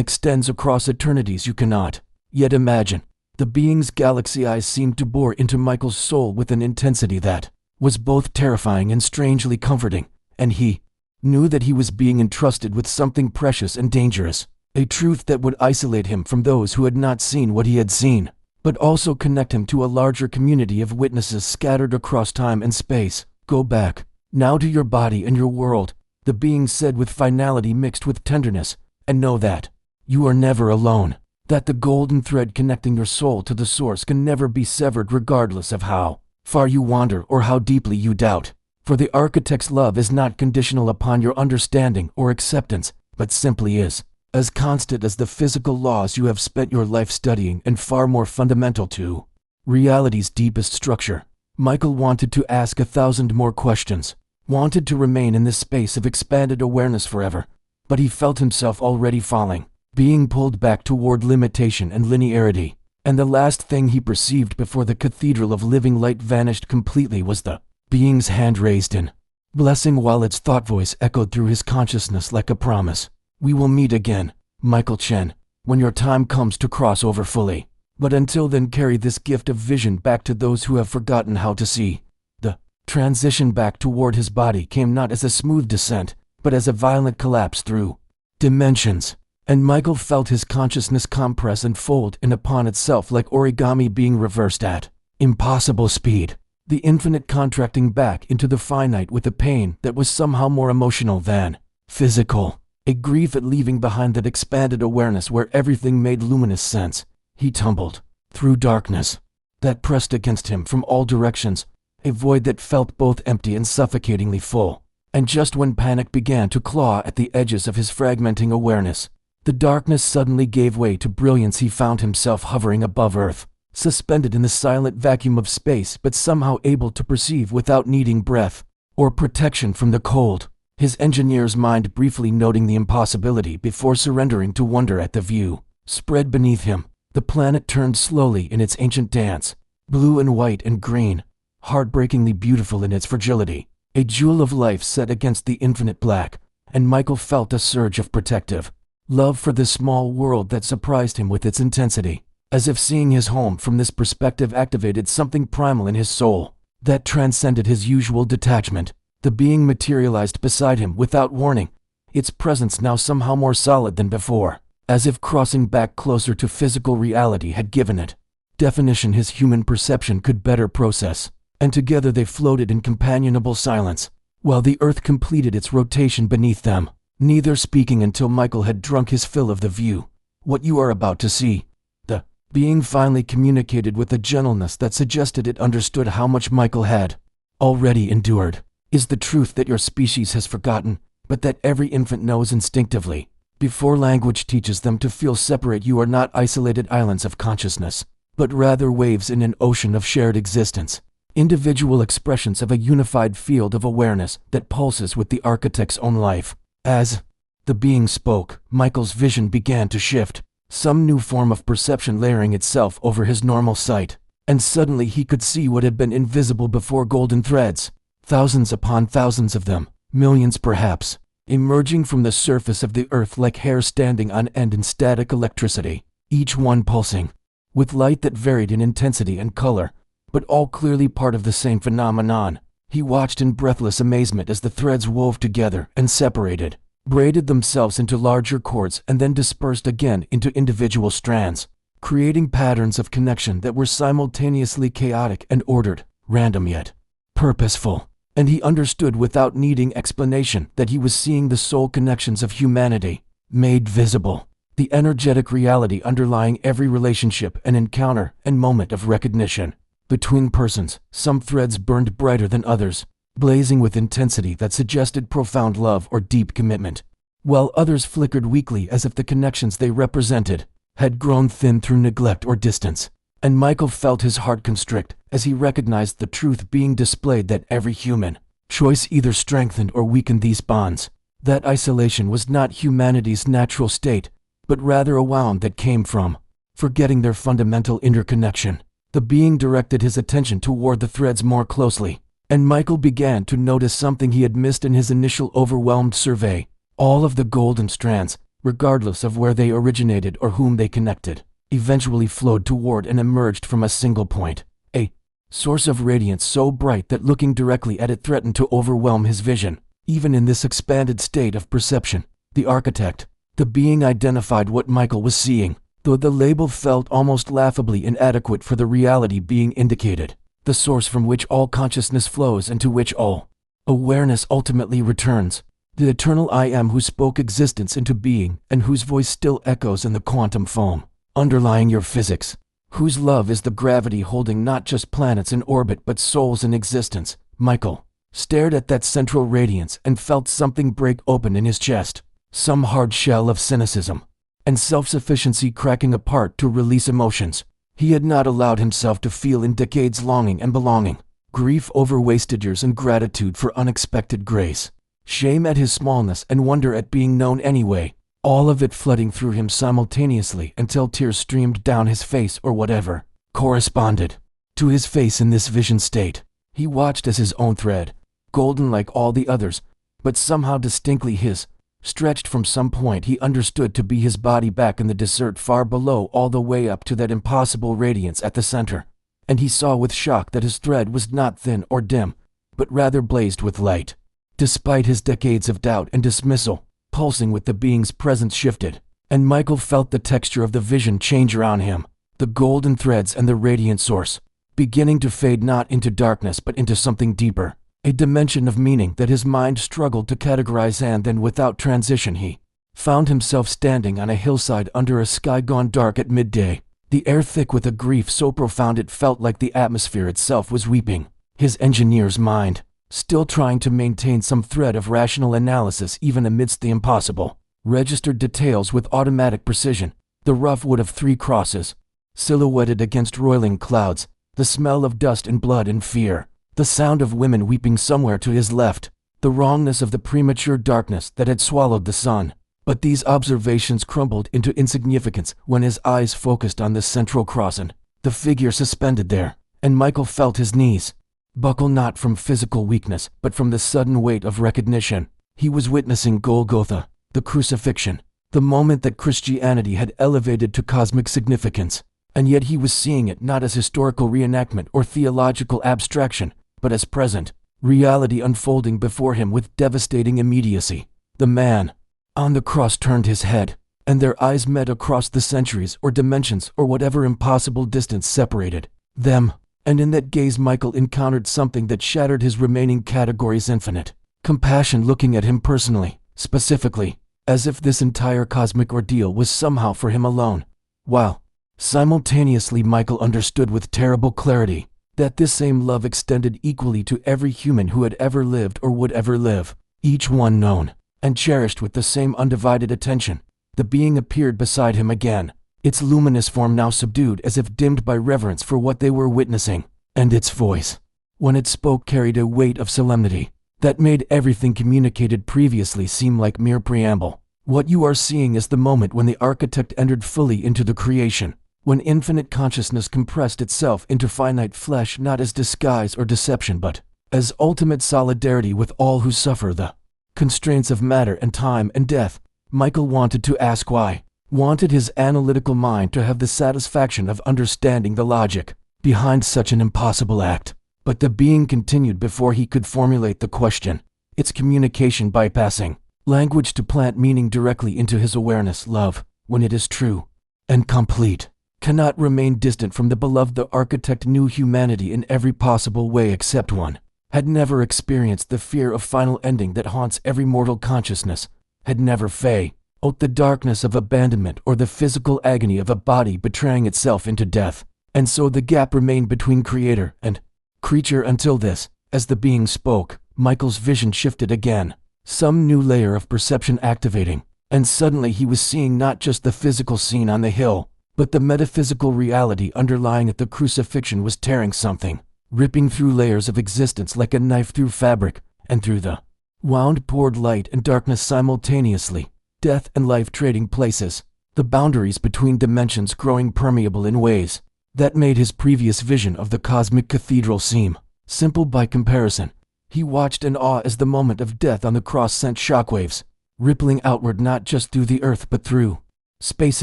extends across eternities you cannot yet imagine. The being's galaxy eyes seemed to bore into Michael's soul with an intensity that was both terrifying and strangely comforting, and he knew that he was being entrusted with something precious and dangerous, a truth that would isolate him from those who had not seen what he had seen, but also connect him to a larger community of witnesses scattered across time and space. Go back, now, to your body and your world, the being said with finality mixed with tenderness, and know that you are never alone, that the golden thread connecting your soul to the source can never be severed regardless of how far you wander or how deeply you doubt. For the architect's love is not conditional upon your understanding or acceptance, but simply is as constant as the physical laws you have spent your life studying and far more fundamental to reality's deepest structure. Michael wanted to ask 1,000 more questions, wanted to remain in this space of expanded awareness forever, but he felt himself already falling, being pulled back toward limitation and linearity, and the last thing he perceived before the cathedral of living light vanished completely was the being's hand raised in blessing, while its thought voice echoed through his consciousness like a promise. We will meet again, Michael Chen, when your time comes to cross over fully. But until then, carry this gift of vision back to those who have forgotten how to see. The transition back toward his body came not as a smooth descent, but as a violent collapse through dimensions, and Michael felt his consciousness compress and fold in upon itself like origami being reversed at impossible speed, the infinite contracting back into the finite with a pain that was somehow more emotional than physical, a grief at leaving behind that expanded awareness where everything made luminous sense. He tumbled through darkness that pressed against him from all directions, a void that felt both empty and suffocatingly full. And just when panic began to claw at the edges of his fragmenting awareness, the darkness suddenly gave way to brilliance. He found himself hovering above Earth, suspended in the silent vacuum of space, but somehow able to perceive without needing breath or protection from the cold. His engineer's mind briefly noting the impossibility before surrendering to wonder at the view spread beneath him. The planet turned slowly in its ancient dance, blue and white and green, heartbreakingly beautiful in its fragility, a jewel of life set against the infinite black, and Michael felt a surge of protective love for this small world that surprised him with its intensity, as if seeing his home from this perspective activated something primal in his soul that transcended his usual detachment. The being materialized beside him without warning, its presence now somehow more solid than before, as if crossing back closer to physical reality had given it definition his human perception could better process, and together they floated in companionable silence, while the earth completed its rotation beneath them, neither speaking until Michael had drunk his fill of the view. What you are about to see, the being finally communicated with a gentleness that suggested it understood how much Michael had already endured, is the truth that your species has forgotten, but that every infant knows instinctively. Before language teaches them to feel separate, you are not isolated islands of consciousness, but rather waves in an ocean of shared existence, individual expressions of a unified field of awareness that pulses with the architect's own life. As the being spoke, Michael's vision began to shift, some new form of perception layering itself over his normal sight, and suddenly he could see what had been invisible before: golden threads, thousands upon thousands of them, millions perhaps, emerging from the surface of the earth like hair standing on end in static electricity, each one pulsing with light that varied in intensity and color, but all clearly part of the same phenomenon. He watched in breathless amazement as the threads wove together and separated, braided themselves into larger cords, and then dispersed again into individual strands, creating patterns of connection that were simultaneously chaotic and ordered, random yet purposeful. And he understood without needing explanation that he was seeing the soul connections of humanity made visible, the energetic reality underlying every relationship and encounter and moment of recognition. Between persons, some threads burned brighter than others, blazing with intensity that suggested profound love or deep commitment, while others flickered weakly as if the connections they represented had grown thin through neglect or distance. And Michael felt his heart constrict as he recognized the truth being displayed that every human choice either strengthened or weakened these bonds, that isolation was not humanity's natural state, but rather a wound that came from forgetting their fundamental interconnection. The being directed his attention toward the threads more closely, and Michael began to notice something he had missed in his initial overwhelmed survey. All of the golden strands, regardless of where they originated or whom they connected, eventually flowed toward and emerged from a single point, a source of radiance so bright that looking directly at it threatened to overwhelm his vision. Even in this expanded state of perception, the architect, the being, identified what Michael was seeing, though the label felt almost laughably inadequate for the reality being indicated, the source from which all consciousness flows and to which all awareness ultimately returns, the eternal I Am who spoke existence into being and whose voice still echoes in the quantum foam underlying your physics, whose love is the gravity holding not just planets in orbit but souls in existence. Michael stared at that central radiance and felt something break open in his chest, some hard shell of cynicism and self-sufficiency cracking apart to release emotions he had not allowed himself to feel in decades: longing and belonging, grief over wasted years and gratitude for unexpected grace, shame at his smallness and wonder at being known anyway, all of it flooding through him simultaneously until tears streamed down his face or whatever corresponded to his face in this vision state. He watched as his own thread, golden like all the others, but somehow distinctly his, stretched from some point he understood to be his body back in the desert far below all the way up to that impossible radiance at the center. And he saw with shock that his thread was not thin or dim, but rather blazed with light. Despite his decades of doubt and dismissal, pulsing with the being's presence shifted, and Michael felt the texture of the vision change around him, the golden threads and the radiant source, beginning to fade not into darkness but into something deeper, a dimension of meaning that his mind struggled to categorize. And then, without transition, he found himself standing on a hillside under a sky gone dark at midday, the air thick with a grief so profound it felt like the atmosphere itself was weeping. His engineer's mind, still trying to maintain some thread of rational analysis even amidst the impossible, registered details with automatic precision: the rough wood of 3 crosses, silhouetted against roiling clouds, the smell of dust and blood and fear, the sound of women weeping somewhere to his left, the wrongness of the premature darkness that had swallowed the sun. But these observations crumbled into insignificance when his eyes focused on the central cross and the figure suspended there, and Michael felt his knees buckle, not from physical weakness but from the sudden weight of recognition. He was witnessing Golgotha, the crucifixion, the moment that Christianity had elevated to cosmic significance, and yet he was seeing it not as historical reenactment or theological abstraction, but as present reality unfolding before him with devastating immediacy. The man on the cross turned his head, and their eyes met across the centuries or dimensions or whatever impossible distance separated them, and in that gaze Michael encountered something that shattered his remaining categories: infinite compassion, looking at him personally, specifically, as if this entire cosmic ordeal was somehow for him alone, while simultaneously Michael understood with terrible clarity that this same love extended equally to every human who had ever lived or would ever live, each one known and cherished with the same undivided attention. The being appeared beside him again, its luminous form now subdued as if dimmed by reverence for what they were witnessing, and its voice, when it spoke, carried a weight of solemnity that made everything communicated previously seem like mere preamble. What you are seeing is the moment when the architect entered fully into the creation, when infinite consciousness compressed itself into finite flesh, not as disguise or deception but as ultimate solidarity with all who suffer the constraints of matter and time and death. Michael wanted to ask why, wanted his analytical mind to have the satisfaction of understanding the logic behind such an impossible act. But the being continued before he could formulate the question, its communication bypassing language to plant meaning directly into his awareness. Love, when it is true and complete, cannot remain distant from the beloved. The architect knew humanity in every possible way except one, had never experienced the fear of final ending that haunts every mortal consciousness, had never felt the darkness of abandonment or the physical agony of a body betraying itself into death. And so the gap remained between creator and creature until this, as the being spoke, Michael's vision shifted again, some new layer of perception activating, and suddenly he was seeing not just the physical scene on the hill, but the metaphysical reality underlying it. The crucifixion was tearing something, ripping through layers of existence like a knife through fabric, and through the wound poured light and darkness simultaneously, death and life trading places, the boundaries between dimensions growing permeable in ways That made his previous vision of the cosmic cathedral seem simple by comparison. He watched in awe as the moment of death on the cross sent shockwaves, rippling outward not just through the earth but through space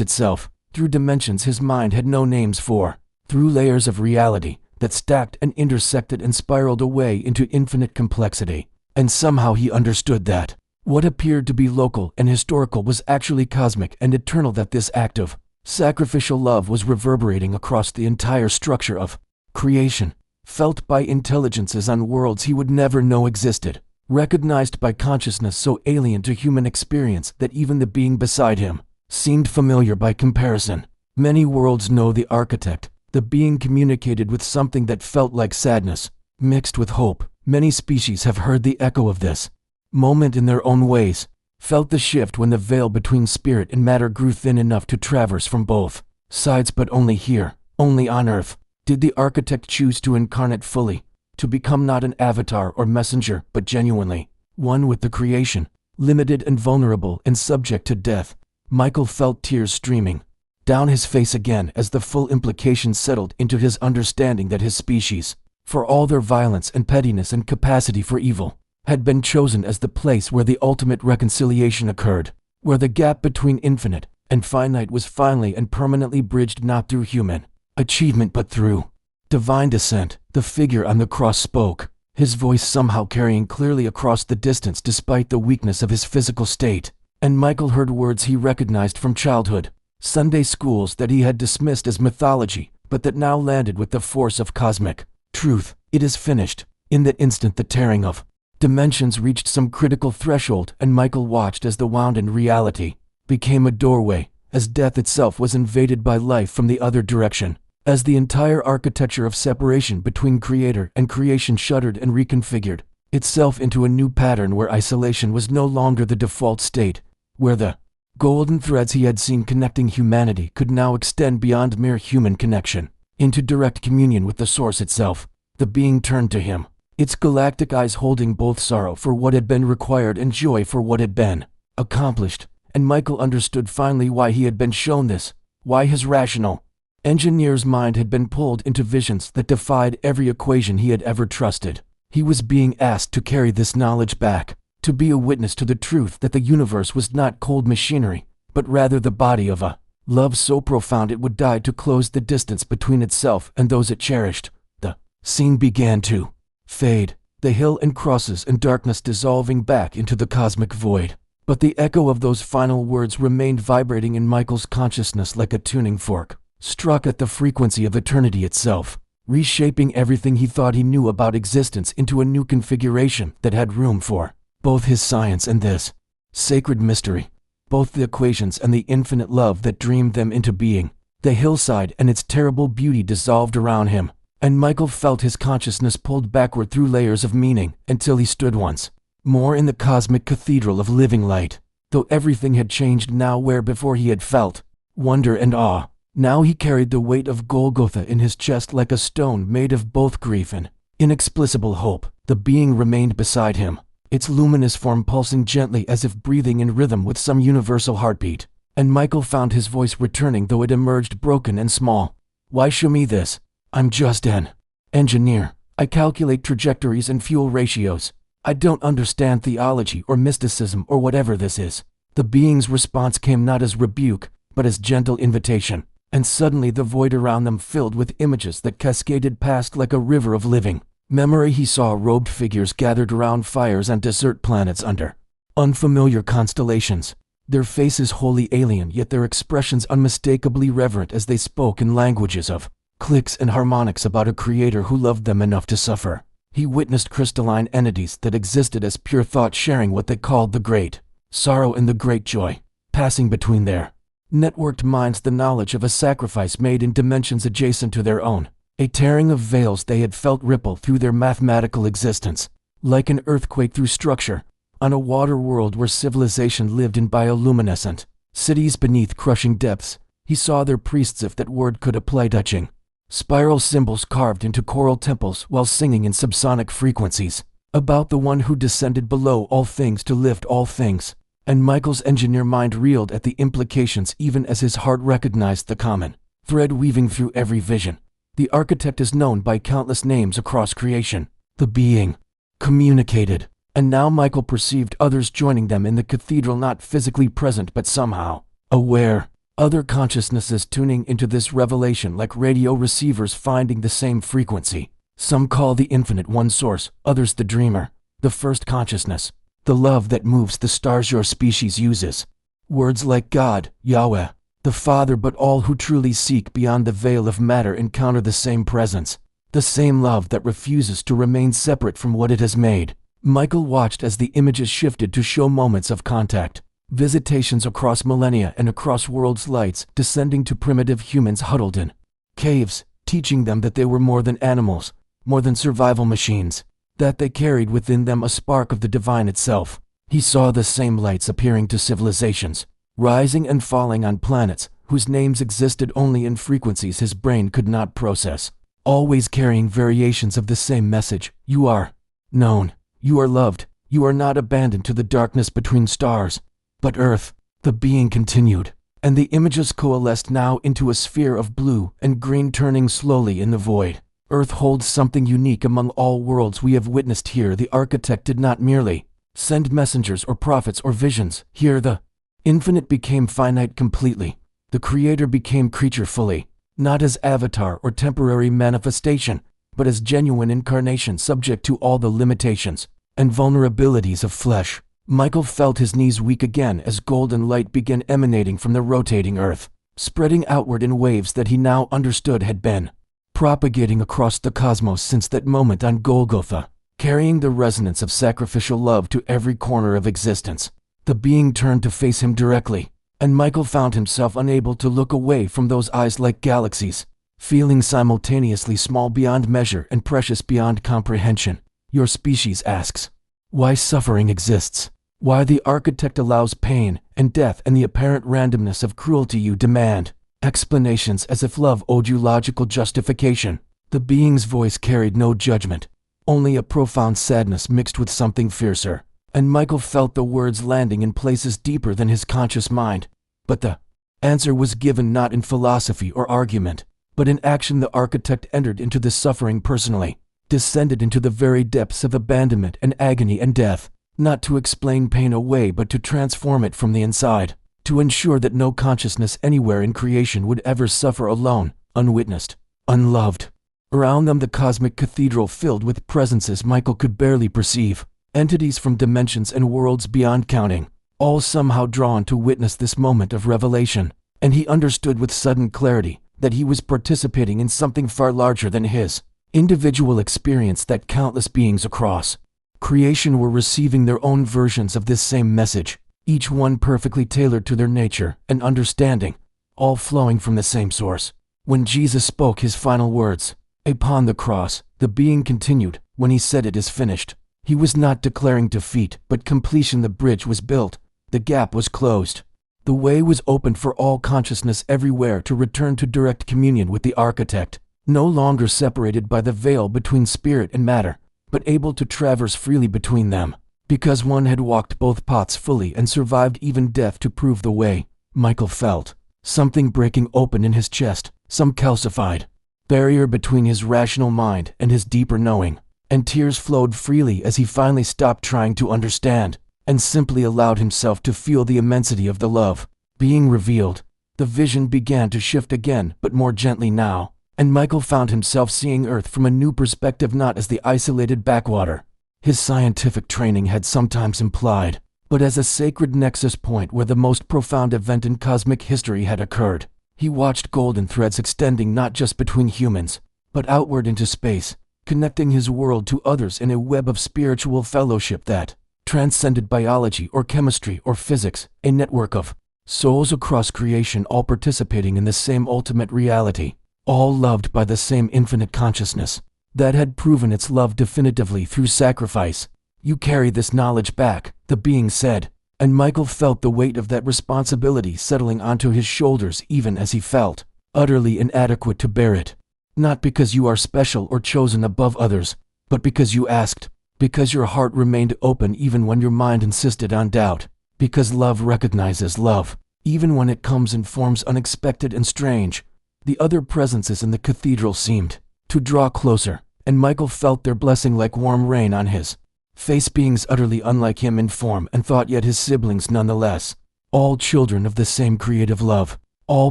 itself, through dimensions his mind had no names for, through layers of reality that stacked and intersected and spiraled away into infinite complexity. And somehow he understood that what appeared to be local and historical was actually cosmic and eternal, that this act of sacrificial love was reverberating across the entire structure of creation, felt by intelligences on worlds he would never know existed, recognized by consciousness so alien to human experience that even the being beside him seemed familiar by comparison. Many worlds know the architect. The being communicated with something that felt like sadness, mixed with hope. Many species have heard the echo of this moment in their own ways, felt the shift when the veil between spirit and matter grew thin enough to traverse from both sides, but only here, only on Earth, did the architect choose to incarnate fully, to become not an avatar or messenger, but genuinely one with the creation, limited and vulnerable and subject to death. Michael felt tears streaming down his face again as the full implications settled into his understanding that his species, for all their violence and pettiness and capacity for evil, had been chosen as the place where the ultimate reconciliation occurred, where the gap between infinite and finite was finally and permanently bridged, not through human achievement but through divine descent. The figure on the cross spoke, his voice somehow carrying clearly across the distance despite the weakness of his physical state, and Michael heard words he recognized from childhood, Sunday schools that he had dismissed as mythology, but that now landed with the force of cosmic truth. It is finished. In that instant the tearing of dimensions reached some critical threshold, and Michael watched as the wound-in reality became a doorway, as death itself was invaded by life from the other direction, as the entire architecture of separation between creator and creation shuddered and reconfigured itself into a new pattern where isolation was no longer the default state, where the golden threads he had seen connecting humanity could now extend beyond mere human connection, into direct communion with the source itself. The being turned to him, its galactic eyes holding both sorrow for what had been required and joy for what had been accomplished, and Michael understood finally why he had been shown this, why his rational engineer's mind had been pulled into visions that defied every equation he had ever trusted. He was being asked to carry this knowledge back, to be a witness to the truth that the universe was not cold machinery, but rather the body of a love so profound it would die to close the distance between itself and those it cherished. The scene began to fade, the hill and crosses and darkness dissolving back into the cosmic void. But the echo of those final words remained vibrating in Michael's consciousness like a tuning fork, struck at the frequency of eternity itself, reshaping everything he thought he knew about existence into a new configuration that had room for both his science and this sacred mystery, both the equations and the infinite love that dreamed them into being. The hillside and its terrible beauty dissolved around him, and Michael felt his consciousness pulled backward through layers of meaning until he stood once more in the cosmic cathedral of living light. Though everything had changed now, where before he had felt wonder and awe, now he carried the weight of Golgotha in his chest like a stone made of both grief and inexplicable hope. The being remained beside him, its luminous form pulsing gently as if breathing in rhythm with some universal heartbeat, and Michael found his voice returning, though it emerged broken and small. Why show me this? I'm just an engineer. I calculate trajectories and fuel ratios. I don't understand theology or mysticism or whatever this is. The being's response came not as rebuke, but as gentle invitation, and suddenly the void around them filled with images that cascaded past like a river of living memory. He saw robed figures gathered around fires on desert planets under unfamiliar constellations, their faces wholly alien, yet their expressions unmistakably reverent as they spoke in languages of clicks and harmonics about a creator who loved them enough to suffer. He witnessed crystalline entities that existed as pure thought, sharing what they called the great sorrow and the great joy, passing between their networked minds the knowledge of a sacrifice made in dimensions adjacent to their own, a tearing of veils they had felt ripple through their mathematical existence, like an earthquake through structure, on a water world where civilization lived in bioluminescent cities beneath crushing depths. He saw their priests, if that word could apply, touching spiral symbols carved into coral temples while singing in subsonic frequencies about the one who descended below all things to lift all things. And Michael's engineer mind reeled at the implications even as his heart recognized the common thread weaving through every vision. The architect is known by countless names across creation. The being communicated, and now Michael perceived others joining them in the cathedral, not physically present but somehow aware. Other consciousnesses tuning into this revelation like radio receivers finding the same frequency. Some call the infinite one source, others the dreamer, the first consciousness, the love that moves the stars your species uses. Words like God, Yahweh, the Father, but all who truly seek beyond the veil of matter encounter the same presence, the same love that refuses to remain separate from what it has made. Michael watched as the images shifted to show moments of contact, visitations across millennia and across worlds, lights descending to primitive humans huddled in caves, teaching them that they were more than animals, more than survival machines, that they carried within them a spark of the divine itself. He saw the same lights appearing to civilizations, rising and falling on planets whose names existed only in frequencies his brain could not process, always carrying variations of the same message. You are known, you are loved, you are not abandoned to the darkness between stars, but Earth. The being continued, and the images coalesced now into a sphere of blue and green turning slowly in the void. Earth holds something unique among all worlds we have witnessed here. The architect did not merely send messengers or prophets or visions. Here the infinite became finite completely. The creator became creature fully, not as avatar or temporary manifestation, but as genuine incarnation subject to all the limitations and vulnerabilities of flesh. Michael felt his knees weak again as golden light began emanating from the rotating earth, spreading outward in waves that he now understood had been propagating across the cosmos since that moment on Golgotha, carrying the resonance of sacrificial love to every corner of existence. The being turned to face him directly, and Michael found himself unable to look away from those eyes like galaxies, feeling simultaneously small beyond measure and precious beyond comprehension. Your species asks why suffering exists, why the architect allows pain and death and the apparent randomness of cruelty. You demand explanations as if love owed you logical justification. The being's voice carried no judgment, only a profound sadness mixed with something fiercer, and Michael felt the words landing in places deeper than his conscious mind. But the answer was given not in philosophy or argument, but in action. The architect entered into the suffering personally, descended into the very depths of abandonment and agony and death, not to explain pain away but to transform it from the inside, to ensure that no consciousness anywhere in creation would ever suffer alone, unwitnessed, unloved. Around them the cosmic cathedral filled with presences Michael could barely perceive, entities from dimensions and worlds beyond counting, all somehow drawn to witness this moment of revelation, and he understood with sudden clarity that he was participating in something far larger than his individual experience, that countless beings across creation were receiving their own versions of this same message, each one perfectly tailored to their nature and understanding, all flowing from the same source. When Jesus spoke his final words upon the cross, the being continued, when he said it is finished, he was not declaring defeat but completion. The bridge was built, the gap was closed, the way was opened for all consciousness everywhere to return to direct communion with the architect, no longer separated by the veil between spirit and matter, but able to traverse freely between them, because one had walked both paths fully and survived even death to prove the way. Michael felt something breaking open in his chest, some calcified barrier between his rational mind and his deeper knowing, and tears flowed freely as he finally stopped trying to understand and simply allowed himself to feel the immensity of the love being revealed. The vision began to shift again, but more gently now, and Michael found himself seeing Earth from a new perspective, not as the isolated backwater his scientific training had sometimes implied, but as a sacred nexus point where the most profound event in cosmic history had occurred. He watched golden threads extending not just between humans, but outward into space, connecting his world to others in a web of spiritual fellowship that transcended biology or chemistry or physics, a network of souls across creation, all participating in the same ultimate reality, all loved by the same infinite consciousness that had proven its love definitively through sacrifice. You carry this knowledge back, the being said, and Michael felt the weight of that responsibility settling onto his shoulders even as he felt utterly inadequate to bear it. Not because you are special or chosen above others, but because you asked, because your heart remained open even when your mind insisted on doubt, because love recognizes love, even when it comes in forms unexpected and strange. The other presences in the cathedral seemed to draw closer, and Michael felt their blessing like warm rain on his face. Beings utterly unlike him in form and thought, yet his siblings nonetheless. All children of the same creative love, all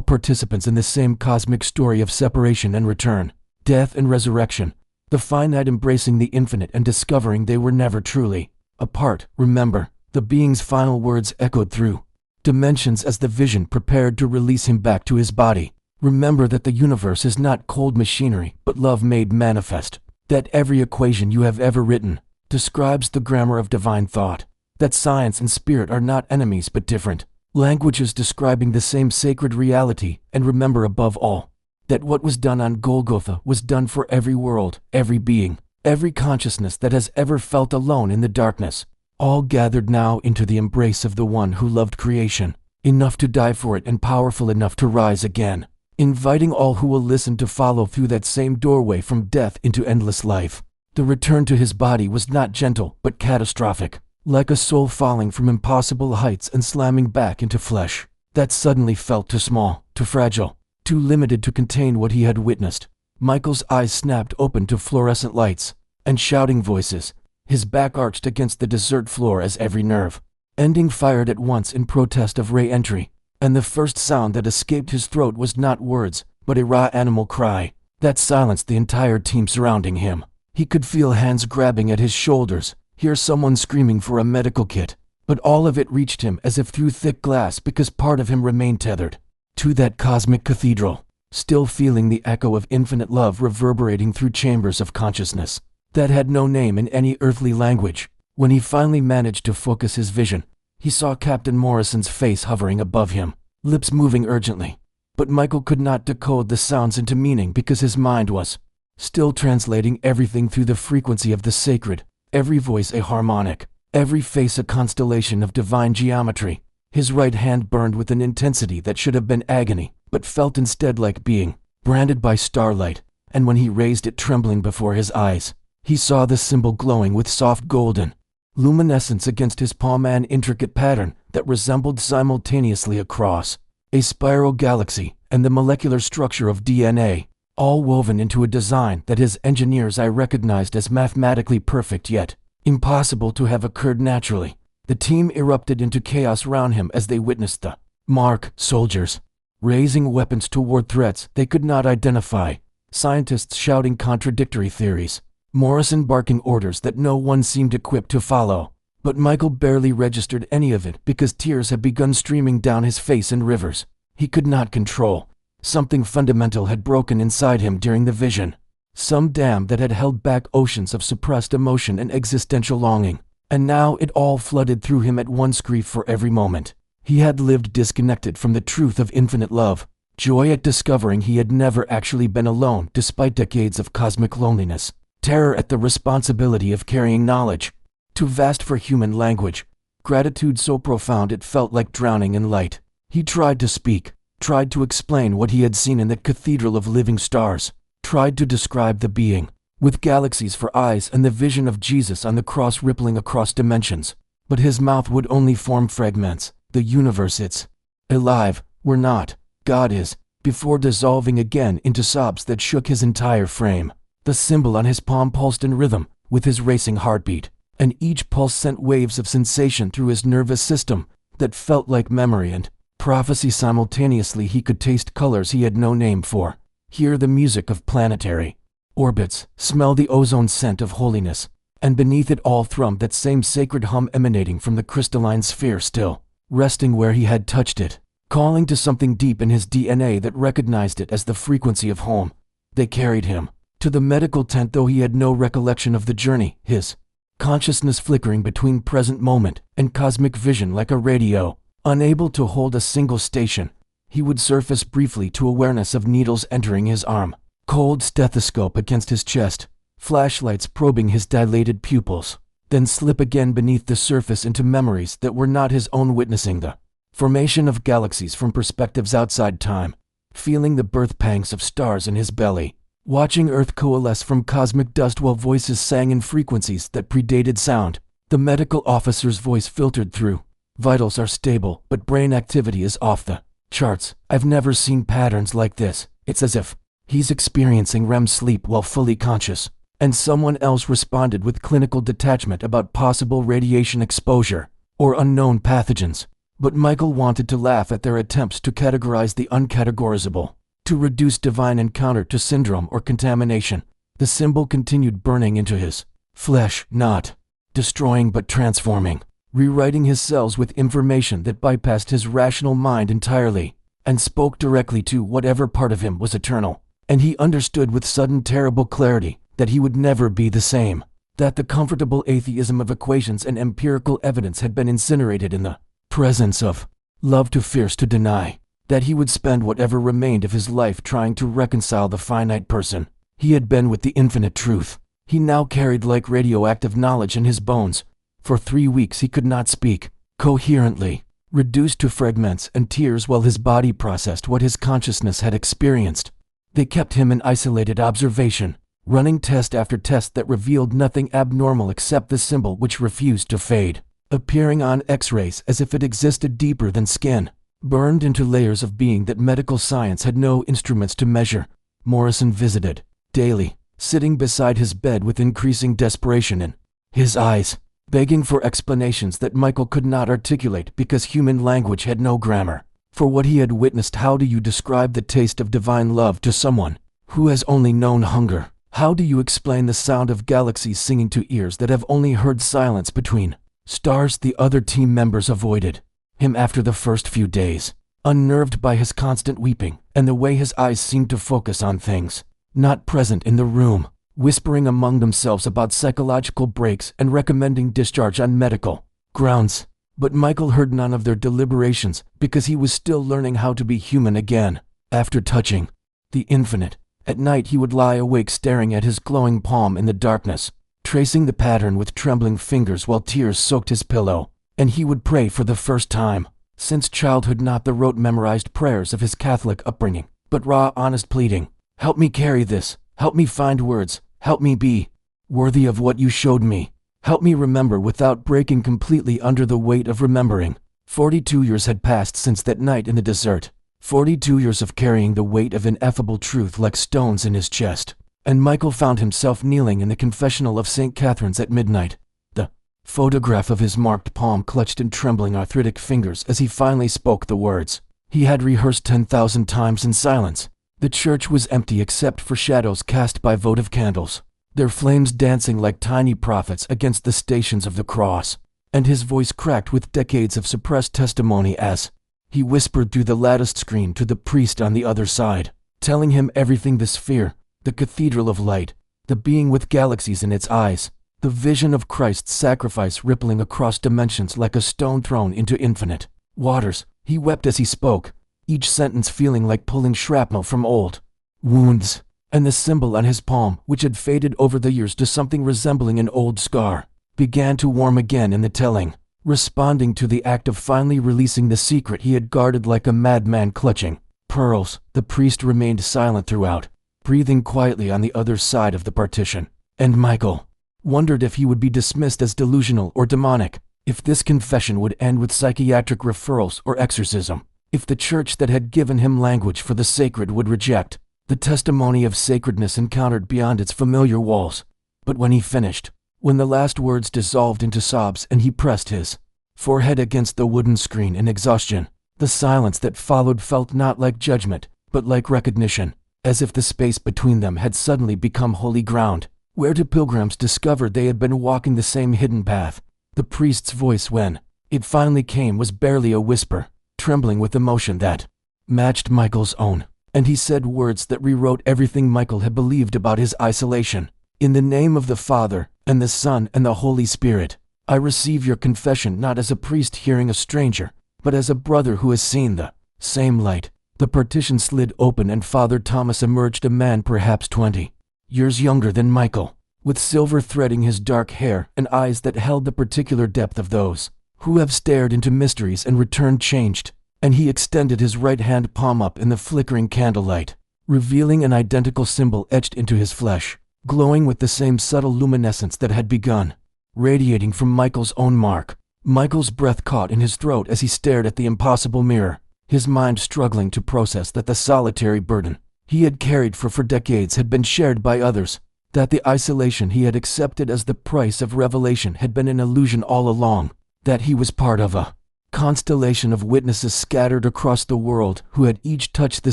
participants in the same cosmic story of separation and return, death and resurrection, the finite embracing the infinite and discovering they were never truly apart. Remember, the being's final words echoed through dimensions as the vision prepared to release him back to his body. Remember that the universe is not cold machinery, but love made manifest. That every equation you have ever written describes the grammar of divine thought. That science and spirit are not enemies but different languages describing the same sacred reality. And remember above all, that what was done on Golgotha was done for every world, every being, every consciousness that has ever felt alone in the darkness, all gathered now into the embrace of the one who loved creation, enough to die for it and powerful enough to rise again, inviting all who will listen to follow through that same doorway from death into endless life. The return to his body was not gentle but catastrophic, like a soul falling from impossible heights and slamming back into flesh that suddenly felt too small, too fragile, too limited to contain what he had witnessed. Michael's eyes snapped open to fluorescent lights and shouting voices, his back arched against the desert floor as every nerve ending fired at once in protest of re-entry, and the first sound that escaped his throat was not words, but a raw animal cry that silenced the entire team surrounding him. He could feel hands grabbing at his shoulders, hear someone screaming for a medical kit, but all of it reached him as if through thick glass because part of him remained tethered to that cosmic cathedral, still feeling the echo of infinite love reverberating through chambers of consciousness that had no name in any earthly language. When he finally managed to focus his vision, he saw Captain Morrison's face hovering above him, lips moving urgently. But Michael could not decode the sounds into meaning because his mind was still translating everything through the frequency of the sacred, every voice a harmonic, every face a constellation of divine geometry. His right hand burned with an intensity that should have been agony, but felt instead like being branded by starlight, and when he raised it trembling before his eyes, he saw the symbol glowing with soft golden luminescence against his palm, an intricate pattern that resembled simultaneously a cross, a spiral galaxy, and the molecular structure of DNA, all woven into a design that his engineers recognized as mathematically perfect yet impossible to have occurred naturally. The team erupted into chaos around him as they witnessed the mark soldiers raising weapons toward threats they could not identify, scientists shouting contradictory theories, Morrison barking orders that no one seemed equipped to follow. But Michael barely registered any of it because tears had begun streaming down his face in rivers he could not control. Something fundamental had broken inside him during the vision, some dam that had held back oceans of suppressed emotion and existential longing, and now it all flooded through him at once. Grief for every moment he had lived disconnected from the truth of infinite love, joy at discovering he had never actually been alone despite decades of cosmic loneliness, terror at the responsibility of carrying knowledge too vast for human language, gratitude so profound it felt like drowning in light. He tried to speak, tried to explain what he had seen in that cathedral of living stars, tried to describe the being with galaxies for eyes and the vision of Jesus on the cross rippling across dimensions, but his mouth would only form fragments. The universe, it's alive, we're not, God is, before dissolving again into sobs that shook his entire frame. The symbol on his palm pulsed in rhythm with his racing heartbeat, and each pulse sent waves of sensation through his nervous system that felt like memory and prophecy simultaneously. He could taste colors he had no name for, hear the music of planetary orbits, smell the ozone scent of holiness, and beneath it all thrummed that same sacred hum emanating from the crystalline sphere, still resting where he had touched it, calling to something deep in his DNA that recognized it as the frequency of home. They carried him to the medical tent, though he had no recollection of the journey, his consciousness flickering between present moment and cosmic vision like a radio, unable to hold a single station. He would surface briefly to awareness of needles entering his arm, cold stethoscope against his chest, flashlights probing his dilated pupils, then slip again beneath the surface into memories that were not his own, witnessing the formation of galaxies from perspectives outside time, feeling the birth pangs of stars in his belly, watching Earth coalesce from cosmic dust while voices sang in frequencies that predated sound. The medical officer's voice filtered through. Vitals are stable, but brain activity is off the charts. I've never seen patterns like this. It's as if he's experiencing REM sleep while fully conscious. And someone else responded with clinical detachment about possible radiation exposure or unknown pathogens. But Michael wanted to laugh at their attempts to categorize the uncategorizable, to reduce divine encounter to syndrome or contamination. The symbol continued burning into his flesh, not destroying but transforming, rewriting his cells with information that bypassed his rational mind entirely and spoke directly to whatever part of him was eternal. And he understood with sudden terrible clarity that he would never be the same, that the comfortable atheism of equations and empirical evidence had been incinerated in the presence of love too fierce to deny, that he would spend whatever remained of his life trying to reconcile the finite person he had been with the infinite truth. He now carried like radioactive knowledge in his bones. For 3 weeks he could not speak coherently, reduced to fragments and tears while his body processed what his consciousness had experienced. They kept him in isolated observation, running test after test that revealed nothing abnormal except the symbol which refused to fade, appearing on X-rays as if it existed deeper than skin, burned into layers of being that medical science had no instruments to measure. Morrison visited daily, sitting beside his bed with increasing desperation in his eyes, begging for explanations that Michael could not articulate because human language had no grammar. For what he had witnessed, how do you describe the taste of divine love to someone who has only known hunger? How do you explain the sound of galaxies singing to ears that have only heard silence between stars? The other team members avoided him after the first few days, unnerved by his constant weeping and the way his eyes seemed to focus on things not present in the room, whispering among themselves about psychological breaks and recommending discharge on medical grounds. But Michael heard none of their deliberations because he was still learning how to be human again. After touching the infinite, at night he would lie awake staring at his glowing palm in the darkness, tracing the pattern with trembling fingers while tears soaked his pillow. And he would pray for the first time since childhood, not the rote memorized prayers of his Catholic upbringing, but raw, honest pleading. Help me carry this. Help me find words. Help me be worthy of what you showed me. Help me remember without breaking completely under the weight of remembering. 42 years had passed since that night in the desert. 42 years of carrying the weight of ineffable truth like stones in his chest. And Michael found himself kneeling in the confessional of St. Catherine's at midnight, the photograph of his marked palm clutched in trembling arthritic fingers as he finally spoke the words he had rehearsed 10,000 times in silence. The church was empty except for shadows cast by votive candles, their flames dancing like tiny prophets against the stations of the cross. And his voice cracked with decades of suppressed testimony as he whispered through the latticed screen to the priest on the other side, telling him everything: the sphere, the cathedral of light, the being with galaxies in its eyes, the vision of Christ's sacrifice rippling across dimensions like a stone thrown into infinite waters. He wept as he spoke, each sentence feeling like pulling shrapnel from old wounds. And the symbol on his palm, which had faded over the years to something resembling an old scar, began to warm again in the telling, responding to the act of finally releasing the secret he had guarded like a madman clutching pearls. The priest remained silent throughout, breathing quietly on the other side of the partition. And Michael wondered if he would be dismissed as delusional or demonic, if this confession would end with psychiatric referrals or exorcism, if the church that had given him language for the sacred would reject the testimony of sacredness encountered beyond its familiar walls. But when he finished, when the last words dissolved into sobs and he pressed his forehead against the wooden screen in exhaustion, the silence that followed felt not like judgment, but like recognition, as if the space between them had suddenly become holy ground, where two pilgrims discovered they had been walking the same hidden path. The priest's voice, when it finally came, was barely a whisper, trembling with emotion that matched Michael's own. And he said words that rewrote everything Michael had believed about his isolation. In the name of the Father, and the Son, and the Holy Spirit, I receive your confession not as a priest hearing a stranger, but as a brother who has seen the same light. The partition slid open and Father Thomas emerged, a man perhaps 20 years younger than Michael, with silver threading his dark hair and eyes that held the particular depth of those who have stared into mysteries and returned changed. And he extended his right hand palm up in the flickering candlelight, revealing an identical symbol etched into his flesh, glowing with the same subtle luminescence that had begun radiating from Michael's own mark. Michael's breath caught in his throat as he stared at the impossible mirror, his mind struggling to process that the solitary burden he had carried for decades had been shared by others, that the isolation he had accepted as the price of revelation had been an illusion all along, that he was part of a constellation of witnesses scattered across the world who had each touched the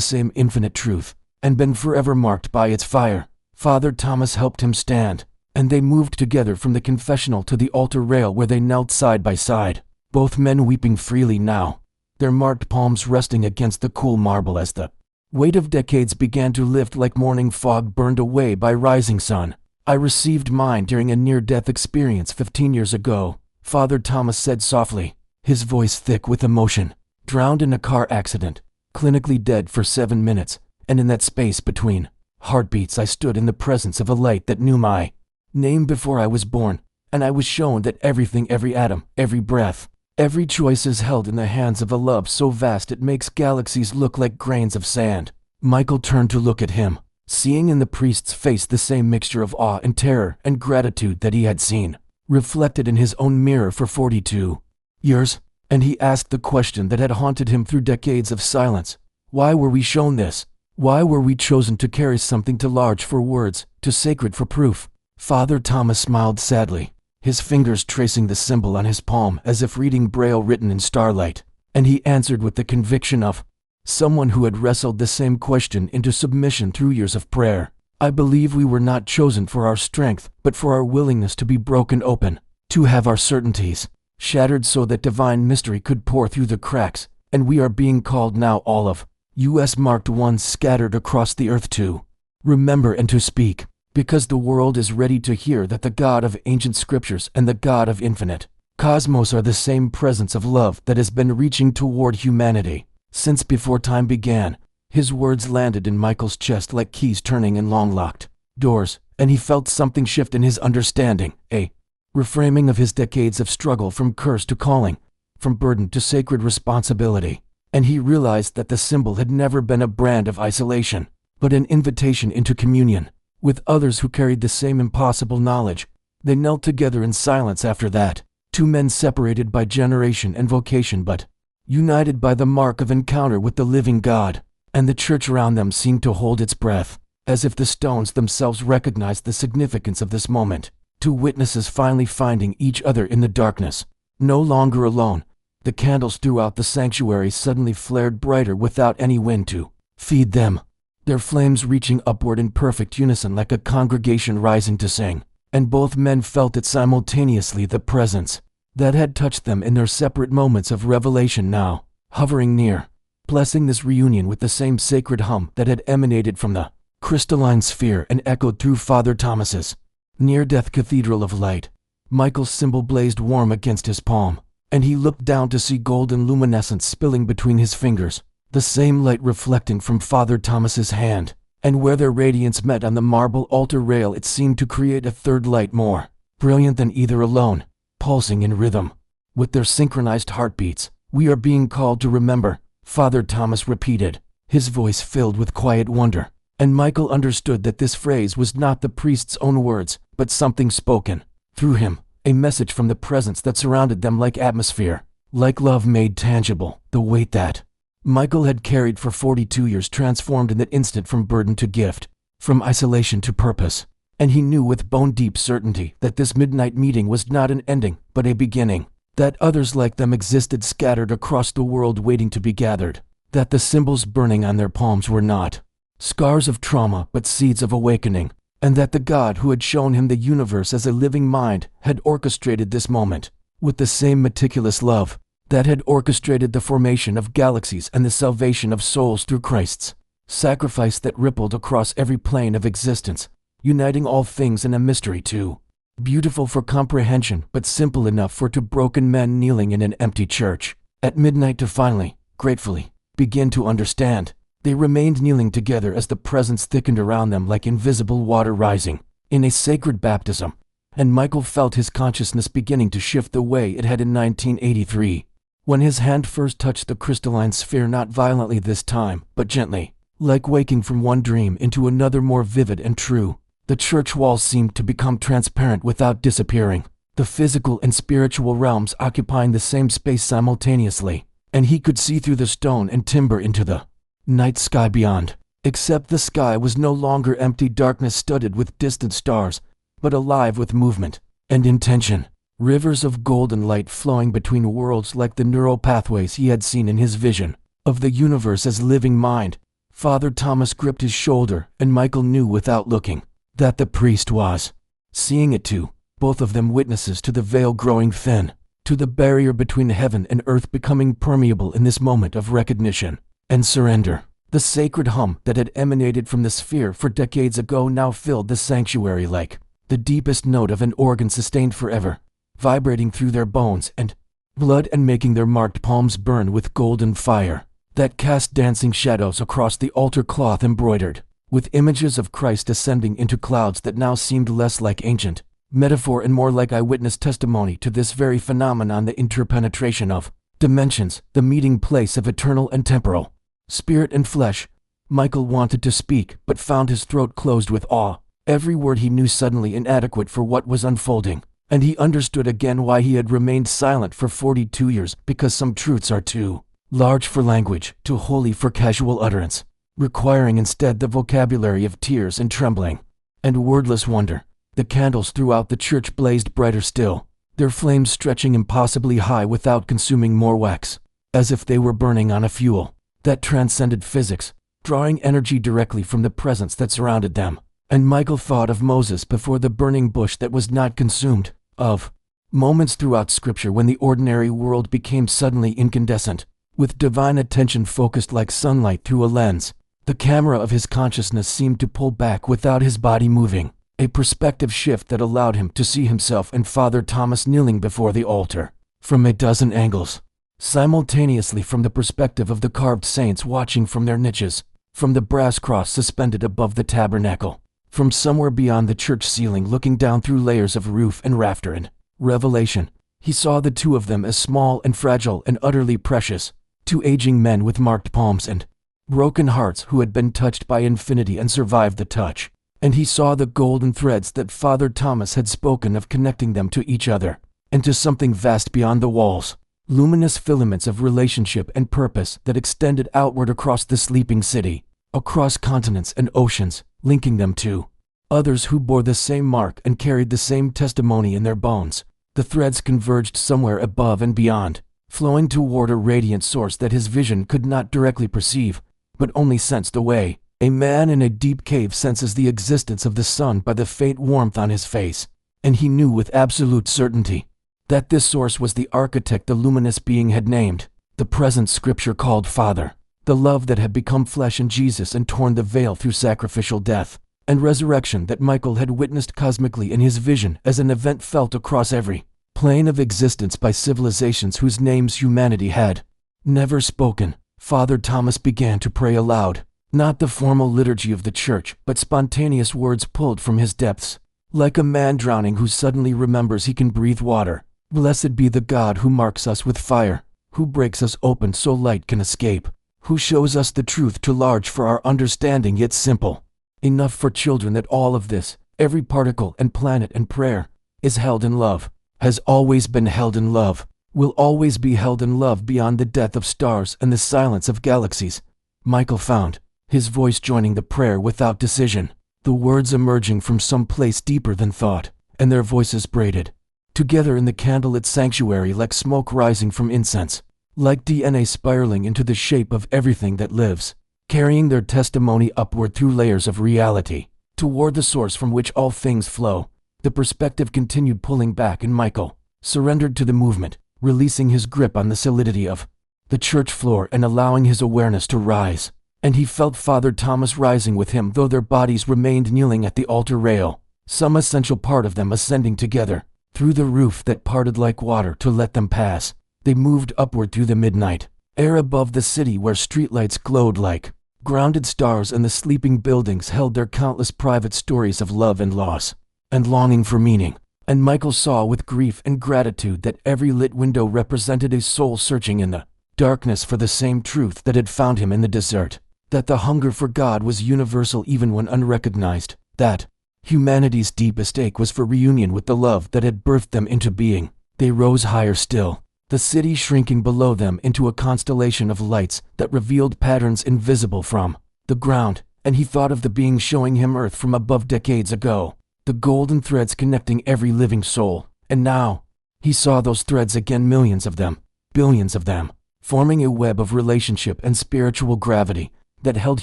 same infinite truth and been forever marked by its fire. Father Thomas helped him stand, and they moved together from the confessional to the altar rail where they knelt side by side, both men weeping freely now, their marked palms resting against the cool marble as the weight of decades began to lift like morning fog burned away by rising sun. I received mine during a near-death experience 15 years ago, Father Thomas said softly, his voice thick with emotion. Drowned in a car accident, clinically dead for 7 minutes, and in that space between heartbeats I stood in the presence of a light that knew my name before I was born, and I was shown that everything, every atom, every breath, every choice is held in the hands of a love so vast it makes galaxies look like grains of sand. Michael turned to look at him, seeing in the priest's face the same mixture of awe and terror and gratitude that he had seen reflected in his own mirror for 42 years, and he asked the question that had haunted him through decades of silence. Why were we shown this? Why were we chosen to carry something too large for words, too sacred for proof? Father Thomas smiled sadly, his fingers tracing the symbol on his palm as if reading Braille written in starlight, and he answered with the conviction of someone who had wrestled the same question into submission through years of prayer. I believe we were not chosen for our strength, but for our willingness to be broken open, to have our certainties shattered so that divine mystery could pour through the cracks, and we are being called now all of U.S. marked ones scattered across the earth to remember and to speak, because the world is ready to hear that the God of ancient scriptures and the God of infinite cosmos are the same presence of love that has been reaching toward humanity since before time began. His words landed in Michael's chest like keys turning in long-locked doors, and he felt something shift in his understanding, a reframing of his decades of struggle from curse to calling, from burden to sacred responsibility. And he realized that the symbol had never been a brand of isolation, but an invitation into communion with others who carried the same impossible knowledge. They knelt together in silence after that, two men separated by generation and vocation but united by the mark of encounter with the living God. And the church around them seemed to hold its breath, as if the stones themselves recognized the significance of this moment. Two witnesses finally finding each other in the darkness, no longer alone. The candles throughout the sanctuary suddenly flared brighter without any wind to feed them, their flames reaching upward in perfect unison like a congregation rising to sing. And both men felt it simultaneously, the presence that had touched them in their separate moments of revelation now, hovering near, blessing this reunion with the same sacred hum that had emanated from the crystalline sphere and echoed through Father Thomas's near-death cathedral of light. Michael's symbol blazed warm against his palm, and he looked down to see golden luminescence spilling between his fingers, the same light reflecting from Father Thomas's hand, and where their radiance met on the marble altar rail it seemed to create a third light more brilliant than either alone, pulsing in rhythm with their synchronized heartbeats. We are being called to remember, Father Thomas repeated, his voice filled with quiet wonder, and Michael understood that this phrase was not the priest's own words, but something spoken through him, a message from the presence that surrounded them like atmosphere, like love made tangible. The weight that Michael had carried for 42 years transformed in that instant from burden to gift, from isolation to purpose, and he knew with bone-deep certainty that this midnight meeting was not an ending, but a beginning, that others like them existed scattered across the world waiting to be gathered, that the symbols burning on their palms were not scars of trauma but seeds of awakening, and that the God who had shown him the universe as a living mind had orchestrated this moment with the same meticulous love that had orchestrated the formation of galaxies and the salvation of souls through Christ's sacrifice that rippled across every plane of existence, uniting all things in a mystery too beautiful for comprehension but simple enough for two broken men kneeling in an empty church at midnight to finally, gratefully, begin to understand. They remained kneeling together as the presence thickened around them like invisible water rising in a sacred baptism, and Michael felt his consciousness beginning to shift the way it had in 1983, when his hand first touched the crystalline sphere, not violently this time, but gently, like waking from one dream into another more vivid and true. The church walls seemed to become transparent without disappearing, the physical and spiritual realms occupying the same space simultaneously, and he could see through the stone and timber into the night sky beyond. Except the sky was no longer empty darkness studded with distant stars, but alive with movement and intention. Rivers of golden light flowing between worlds like the neural pathways he had seen in his vision of the universe as living mind. Father Thomas gripped his shoulder, and Michael knew without looking that the priest was seeing it too, both of them witnesses to the veil growing thin, to the barrier between heaven and earth becoming permeable in this moment of recognition and surrender. The sacred hum that had emanated from the sphere for decades ago now filled the sanctuary like the deepest note of an organ sustained forever, vibrating through their bones and blood and making their marked palms burn with golden fire that cast dancing shadows across the altar cloth embroidered with images of Christ ascending into clouds that now seemed less like ancient metaphor and more like eyewitness testimony to this very phenomenon, the interpenetration of dimensions, the meeting place of eternal and temporal, spirit and flesh. Michael wanted to speak, but found his throat closed with awe, every word he knew suddenly inadequate for what was unfolding. And he understood again why he had remained silent for 42 years, because some truths are too large for language, too holy for casual utterance, requiring instead the vocabulary of tears and trembling and wordless wonder. The candles throughout the church blazed brighter still, their flames stretching impossibly high without consuming more wax, as if they were burning on a fuel that transcended physics, drawing energy directly from the presence that surrounded them. And Michael thought of Moses before the burning bush that was not consumed, of moments throughout Scripture when the ordinary world became suddenly incandescent, with divine attention focused like sunlight through a lens. The camera of his consciousness seemed to pull back without his body moving, a perspective shift that allowed him to see himself and Father Thomas kneeling before the altar, from a dozen angles, simultaneously, from the perspective of the carved saints watching from their niches, from the brass cross suspended above the tabernacle, from somewhere beyond the church ceiling looking down through layers of roof and rafter. And revelation, he saw the two of them as small and fragile and utterly precious, two aging men with marked palms and broken hearts who had been touched by infinity and survived the touch. And he saw the golden threads that Father Thomas had spoken of connecting them to each other, and to something vast beyond the walls, luminous filaments of relationship and purpose that extended outward across the sleeping city, across continents and oceans, linking them to others who bore the same mark and carried the same testimony in their bones. The threads converged somewhere above and beyond, flowing toward a radiant source that his vision could not directly perceive, but only sensed away. A man in a deep cave senses the existence of the sun by the faint warmth on his face, and he knew with absolute certainty that this source was the architect the luminous being had named, the present Scripture called Father, the love that had become flesh in Jesus and torn the veil through sacrificial death and resurrection that Michael had witnessed cosmically in his vision as an event felt across every plane of existence by civilizations whose names humanity had never spoken. Father Thomas began to pray aloud, not the formal liturgy of the church, but spontaneous words pulled from his depths, like a man drowning who suddenly remembers he can breathe water. Blessed be the God who marks us with fire, who breaks us open so light can escape, who shows us the truth too large for our understanding yet simple enough for children, that all of this, every particle and planet and prayer, is held in love, has always been held in love, will always be held in love beyond the death of stars and the silence of galaxies. Michael found his voice joining the prayer without decision, the words emerging from some place deeper than thought, and their voices braided together in the candlelit sanctuary like smoke rising from incense, like DNA spiraling into the shape of everything that lives, carrying their testimony upward through layers of reality, toward the source from which all things flow. The perspective continued pulling back, and Michael surrendered to the movement, releasing his grip on the solidity of the church floor and allowing his awareness to rise. And he felt Father Thomas rising with him, though their bodies remained kneeling at the altar rail, some essential part of them ascending together through the roof that parted like water to let them pass. They moved upward through the midnight air above the city, where streetlights glowed like grounded stars and the sleeping buildings held their countless private stories of love and loss and longing for meaning. And Michael saw with grief and gratitude that every lit window represented a soul searching in the darkness for the same truth that had found him in the desert, that the hunger for God was universal even when unrecognized, that humanity's deepest ache was for reunion with the love that had birthed them into being. They rose higher still, the city shrinking below them into a constellation of lights that revealed patterns invisible from the ground, and he thought of the being showing him Earth from above decades ago, the golden threads connecting every living soul. And now, he saw those threads again, millions of them, billions of them, forming a web of relationship and spiritual gravity that held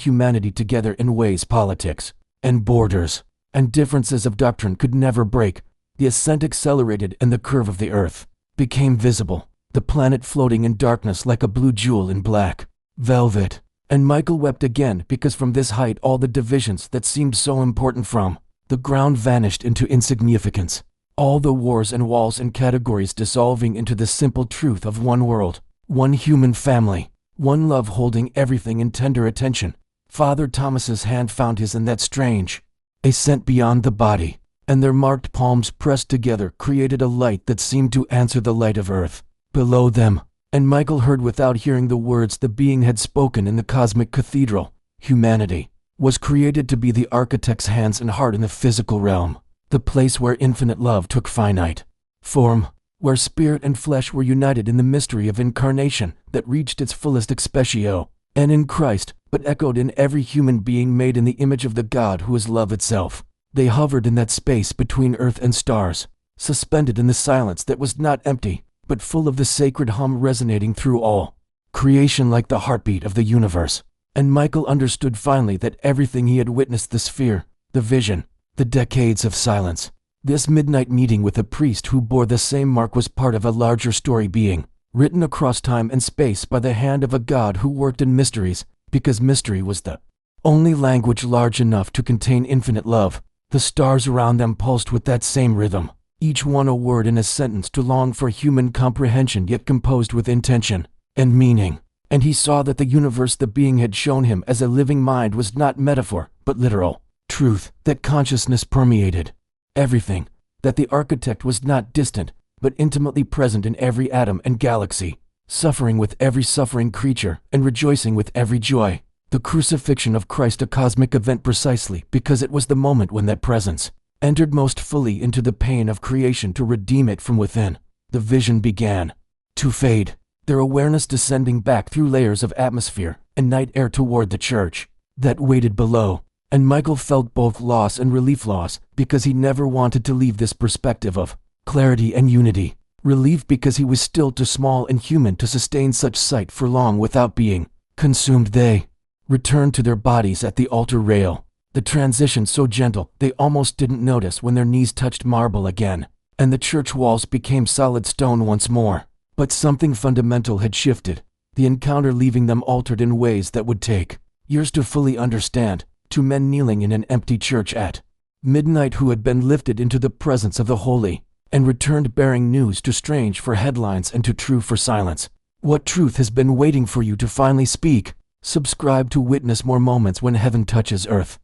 humanity together in ways politics and borders and differences of doctrine could never break. The ascent accelerated and the curve of the Earth became visible, the planet floating in darkness like a blue jewel in black velvet. And Michael wept again because from this height all the divisions that seemed so important from the ground vanished into insignificance. All the wars and walls and categories dissolving into the simple truth of one world, one human family, one love holding everything in tender attention. Father Thomas's hand found his in that strange ascent beyond the body, and their marked palms pressed together created a light that seemed to answer the light of Earth below them. And Michael heard without hearing the words the being had spoken in the cosmic cathedral. Humanity was created to be the architect's hands and heart in the physical realm, the place where infinite love took finite form, where spirit and flesh were united in the mystery of incarnation that reached its fullest expressio, and in Christ, but echoed in every human being made in the image of the God who is love itself. They hovered in that space between earth and stars, suspended in the silence that was not empty, but full of the sacred hum resonating through all creation like the heartbeat of the universe. And Michael understood finally that everything he had witnessed, the sphere, the vision, the decades of silence, this midnight meeting with a priest who bore the same mark was part of a larger story being written across time and space by the hand of a God who worked in mysteries, because mystery was the only language large enough to contain infinite love. The stars around them pulsed with that same rhythm, each one a word in a sentence to long for human comprehension, yet composed with intention and meaning. And he saw that the universe the being had shown him as a living mind was not metaphor, but literal truth, that consciousness permeated everything, that the architect was not distant, but intimately present in every atom and galaxy, suffering with every suffering creature and rejoicing with every joy. The crucifixion of Christ, a cosmic event precisely because it was the moment when that presence entered most fully into the pain of creation to redeem it from within. The vision began to fade, their awareness descending back through layers of atmosphere and night air toward the church that waited below. And Michael felt both loss and relief. Loss because he never wanted to leave this perspective of clarity and unity. Relief because he was still too small and human to sustain such sight for long without being consumed. They returned to their bodies at the altar rail, the transition so gentle they almost didn't notice when their knees touched marble again, and the church walls became solid stone once more. But something fundamental had shifted, the encounter leaving them altered in ways that would take years to fully understand. Two men kneeling in an empty church at midnight who had been lifted into the presence of the holy and returned bearing news too strange for headlines and too true for silence. What truth has been waiting for you to finally speak? Subscribe to witness more moments when heaven touches earth.